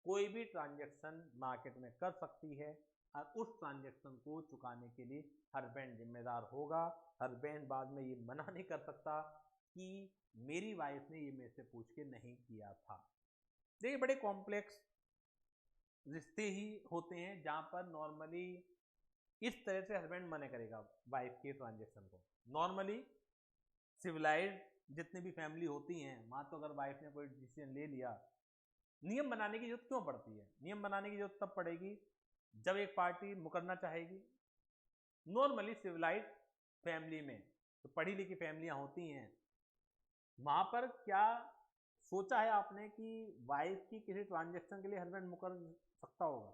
कोई भी ट्रांजैक्शन मार्केट में कर सकती है और उस ट्रांजैक्शन को चुकाने के लिए हस्बैंड जिम्मेदार होगा। हस्बैंड बाद में ये मना नहीं कर सकता कि मेरी वाइफ ने ये मेरे से पूछ के नहीं किया था। देखिए, बड़े कॉम्प्लेक्स रिश्ते ही होते हैं जहां पर नॉर्मली इस तरह से हस्बैंड मना करेगा वाइफ के ट्रांजेक्शन को। नॉर्मली सिविलाइज्ड जितनी भी फैमिली होती हैं वहां तो अगर वाइफ ने कोई डिसीजन ले लिया, नियम बनाने की जरूरत क्यों पड़ती है? नियम बनाने की जरूरत तब पड़ेगी जब एक पार्टी मुकरना चाहेगी। नॉर्मली सिविलाइज्ड फैमिली में, तो पढ़ी लिखी फैमिलियां होती हैं, वहां पर क्या सोचा है आपने कि वाइफ की किसी ट्रांजेक्शन के लिए हस्बैंड मुकर सकता होगा?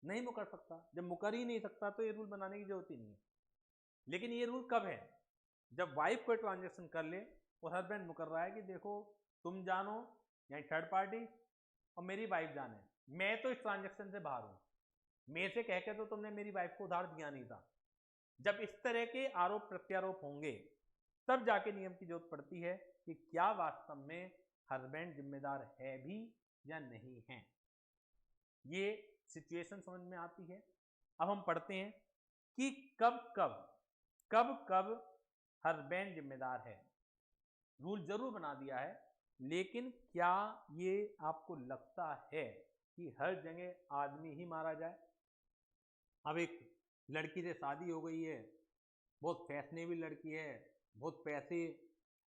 नहीं मुकर सकता। जब मुकर ही नहीं सकता तो ये रूल बनाने की जरूरत ही नहीं है। लेकिन ये रूल कब है? जब वाइफ कोई ट्रांजेक्शन कर ले और हस्बैंड मुकर रहा है कि देखो तुम जानो, यानी थर्ड पार्टी, और मेरी वाइफ जाने, मैं तो इस ट्रांजेक्शन से बाहर हूं, मेरे से कह के तो तुमने मेरी वाइफ को उधार दिया नहीं था। जब इस तरह के आरोप प्रत्यारोप होंगे तब जाके नियम की जरूरत पड़ती है कि क्या वास्तव में हस्बैंड जिम्मेदार है भी या नहीं है। ये सिचुएशन समझ में आती है। अब हम पढ़ते हैं कि कब हस्बैंड जिम्मेदार है। रूल जरूर बना दिया है, लेकिन क्या ये आपको लगता है कि हर जगह आदमी ही मारा जाए? अब एक लड़की से शादी हो गई है, बहुत फैशनेबल लड़की है, बहुत पैसे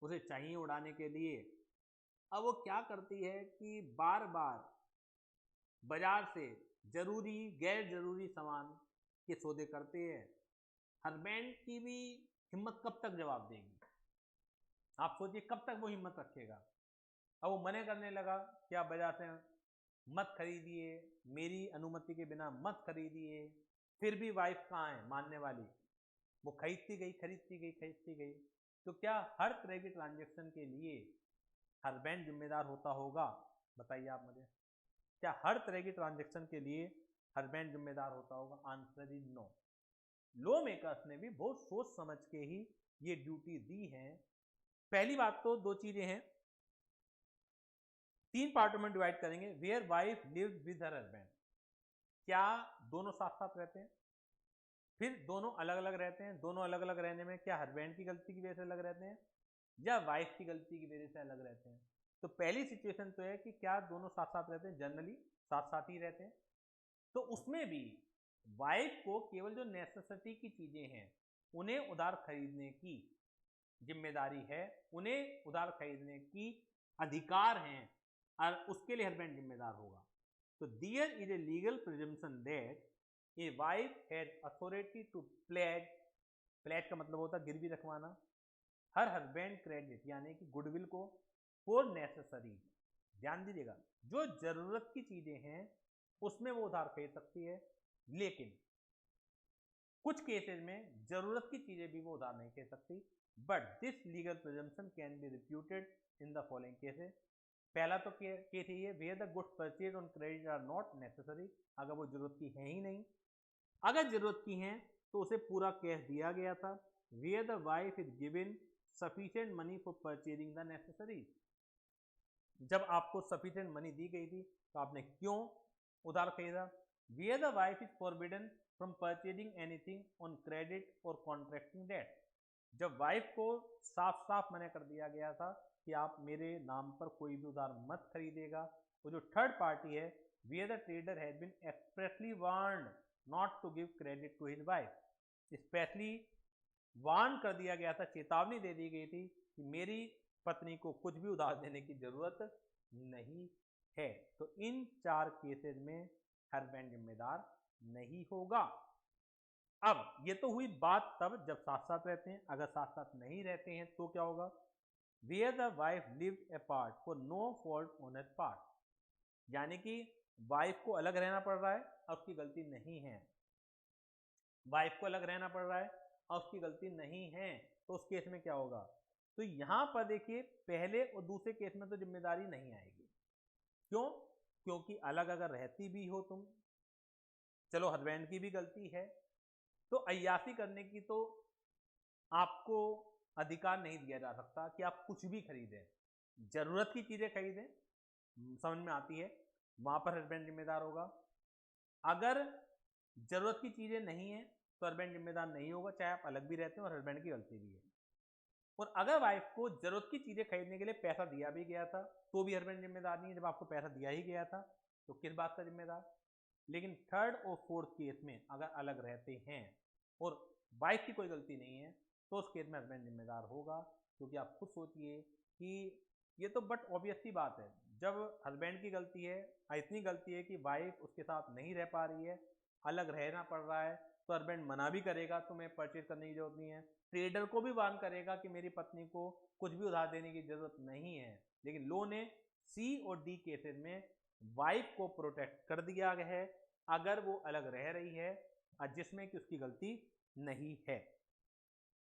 उसे चाहिए उड़ाने के लिए। अब वो क्या करती है कि बार बार बाजार से जरूरी गैर जरूरी सामान के सौदे करते हैं। हस्बैंड की भी हिम्मत कब तक जवाब देगी? आप सोचिए कब तक वो हिम्मत रखेगा। अब वो मना करने लगा कि आप बाजार से मत खरीदिए, मेरी अनुमति के बिना मत खरीदिए। फिर भी वाइफ कहाँ है मानने वाली? वो खरीदती गई। तो क्या हर तरह की ट्रांजेक्शन के लिए हस्बैंड जिम्मेदार होता होगा? बताइए आप मुझे, क्या हर तरह की ट्रांजेक्शन के लिए हस्बैंड जिम्मेदार होता होगा? Answer is no. Law makers ने भी बहुत सोच समझ के ही ये ड्यूटी दी है। पहली बात तो दो चीजें हैं, 3 पार्टों में डिवाइड करेंगे। Where wife lives with her husband, क्या दोनों साथ साथ रहते हैं? फिर दोनों अलग अलग रहते हैं। दोनों अलग अलग रहने में क्या हस्बैंड की गलती की वजह से अलग रहते हैं या वाइफ की गलती की वजह से अलग रहते हैं? तो पहली सिचुएशन तो है कि क्या दोनों साथ साथ रहते हैं? जनरली साथ साथ ही रहते हैं। तो उसमें भी वाइफ को केवल जो नेसेसिटी की चीजें हैं उन्हें उधार खरीदने की जिम्मेदारी है, उन्हें उधार खरीदने की अधिकार हैं, और उसके लिए हस्बैंड जिम्मेदार होगा। तो there is a legal presumption that a wife has authority to pledge का मतलब होता है गिरवी रखवाना, हर हस्बैंड क्रेडिट यानी कि गुडविल को, फॉर नेसेसरी, ध्यान दीजिएगा, जो जरूरत की चीजें हैं उसमें वो उधार खरीद सकती है। लेकिन कुछ केसेस में जरूरत की चीजें भी वो उधार नहीं खरीद सकती। But this legal presumption can be reputed in the following cases. पहला तो केस ये, where the goods purchase on credit are not necessary, अगर वो जरूरत की है ही नहीं। अगर जरूरत की हैं तो उसे पूरा कैश दिया गया था। Where the wife is given sufficient money for purchasing the necessary, जब आपको सफिशिएंट मनी दी गई थी तो आपने क्यों उधार खरीदा? Where the wife is forbidden from purchasing anything on credit और कॉन्ट्रैक्टिंग डेट, जब वाइफ को साफ साफ मना कर दिया गया था कि आप मेरे नाम पर कोई भी उधार मत खरीदेगा। वो जो थर्ड पार्टी है, where the trader has been expressly warned not to give credit to his wife, specially warn कर दिया गया था, चेतावनी दे दी गई थी कि मेरी पत्नी को कुछ भी उधार देने की जरूरत नहीं है। तो इन 4 केसेस में हस्बैंड जिम्मेदार नहीं होगा। अब ये तो हुई बात तब जब साथ साथ रहते हैं। अगर साथ साथ नहीं रहते हैं तो क्या होगा? Where the wife lives apart for no fault on his part, यानी कि वाइफ को अलग रहना पड़ रहा है और उसकी गलती नहीं है। वाइफ को अलग रहना पड़ रहा है और उसकी गलती नहीं है, तो उस केस में क्या होगा? तो यहां पर देखिए, पहले और दूसरे केस में तो जिम्मेदारी नहीं आएगी। क्यों? क्योंकि अलग अगर रहती भी हो तुम, चलो हस्बैंड की भी गलती है, तो अय्यासी करने की तो आपको अधिकार नहीं दिया जा सकता कि आप कुछ भी खरीदें। जरूरत की चीजें खरीदें, समझ में आती है, वहां पर हस्बैंड जिम्मेदार होगा। अगर जरूरत की चीजें नहीं है तो हस्बैंड जिम्मेदार नहीं होगा, चाहे आप अलग भी रहते हो और हस्बैंड की गलती भी है। और अगर वाइफ को जरूरत की चीजें खरीदने के लिए पैसा दिया भी गया था तो भी हस्बैंड जिम्मेदार नहीं है, जब आपको पैसा दिया ही गया था तो किस बात का जिम्मेदार? लेकिन थर्ड और फोर्थ केस में अगर अलग रहते हैं और वाइफ की कोई गलती नहीं है तो उस केस में हस्बैंड जिम्मेदार होगा। क्योंकि आप खुद सोचिए कि ये तो बट ऑब्वियस सी बात है, जब हस्बैंड की गलती है, इतनी गलती है कि वाइफ उसके साथ नहीं रह पा रही है, अलग रहना पड़ रहा है, तो हस्बैंड मना भी करेगा तुम्हें परचेज करने की जरूरत नहीं है, ट्रेडर को भी वार्न करेगा कि मेरी पत्नी को कुछ भी उधार देने की जरूरत नहीं है। लेकिन लॉ ने सी और डी केसेस में वाइफ को प्रोटेक्ट कर दिया गया है अगर वो अलग रह रही है और जिसमें कि उसकी गलती नहीं है।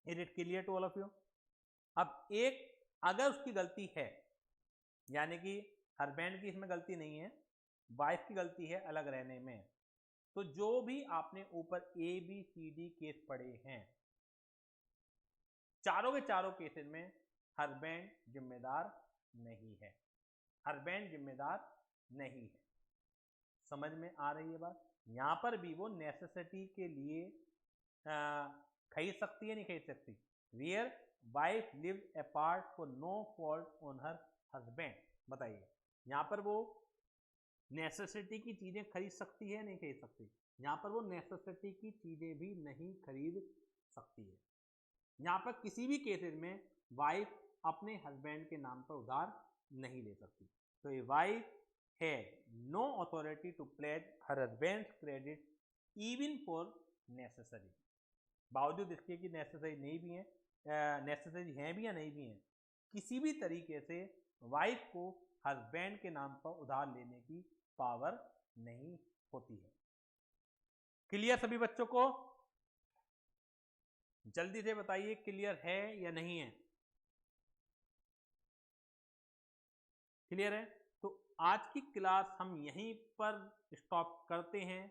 Is it clear to all of you? अब एक, अगर उसकी गलती है, यानी कि हस्बैंड की इसमें गलती नहीं है, वाइफ की गलती है अलग रहने में, तो जो भी आपने ऊपर A B C D case पढ़े हैं, चारों के चारों केसेस में हस्बैंड जिम्मेदार नहीं है। हस्बैंड जिम्मेदार नहीं है। समझ में आ रही है बात? यहाँ पर भी वो नेसेसिटी के लिए खरीद सकती है, नहीं खरीद सकती? Where wife live apart for no fault on her husband, बताइए यहाँ पर वो नेसेसिटी की चीजें खरीद सकती है, नहीं खरीद सकती? यहाँ पर वो नेसेसिटी की चीजें भी नहीं खरीद सकती है। यहाँ पर किसी भी केसेस में वाइफ अपने हस्बैंड के नाम पर उधार नहीं ले सकती। तो ये वाइफ है no authority to pledge her husband credit even for necessary, बावजूद इसके कि नेसेसरी नहीं भी है, नेसेसरी हैं भी या नहीं भी हैं, किसी भी तरीके से वाइफ को हस्बैंड के नाम पर उधार लेने की पावर नहीं होती है। क्लियर सभी बच्चों को? जल्दी से बताइए क्लियर है या नहीं है? क्लियर है? तो आज की क्लास हम यहीं पर स्टॉप करते हैं।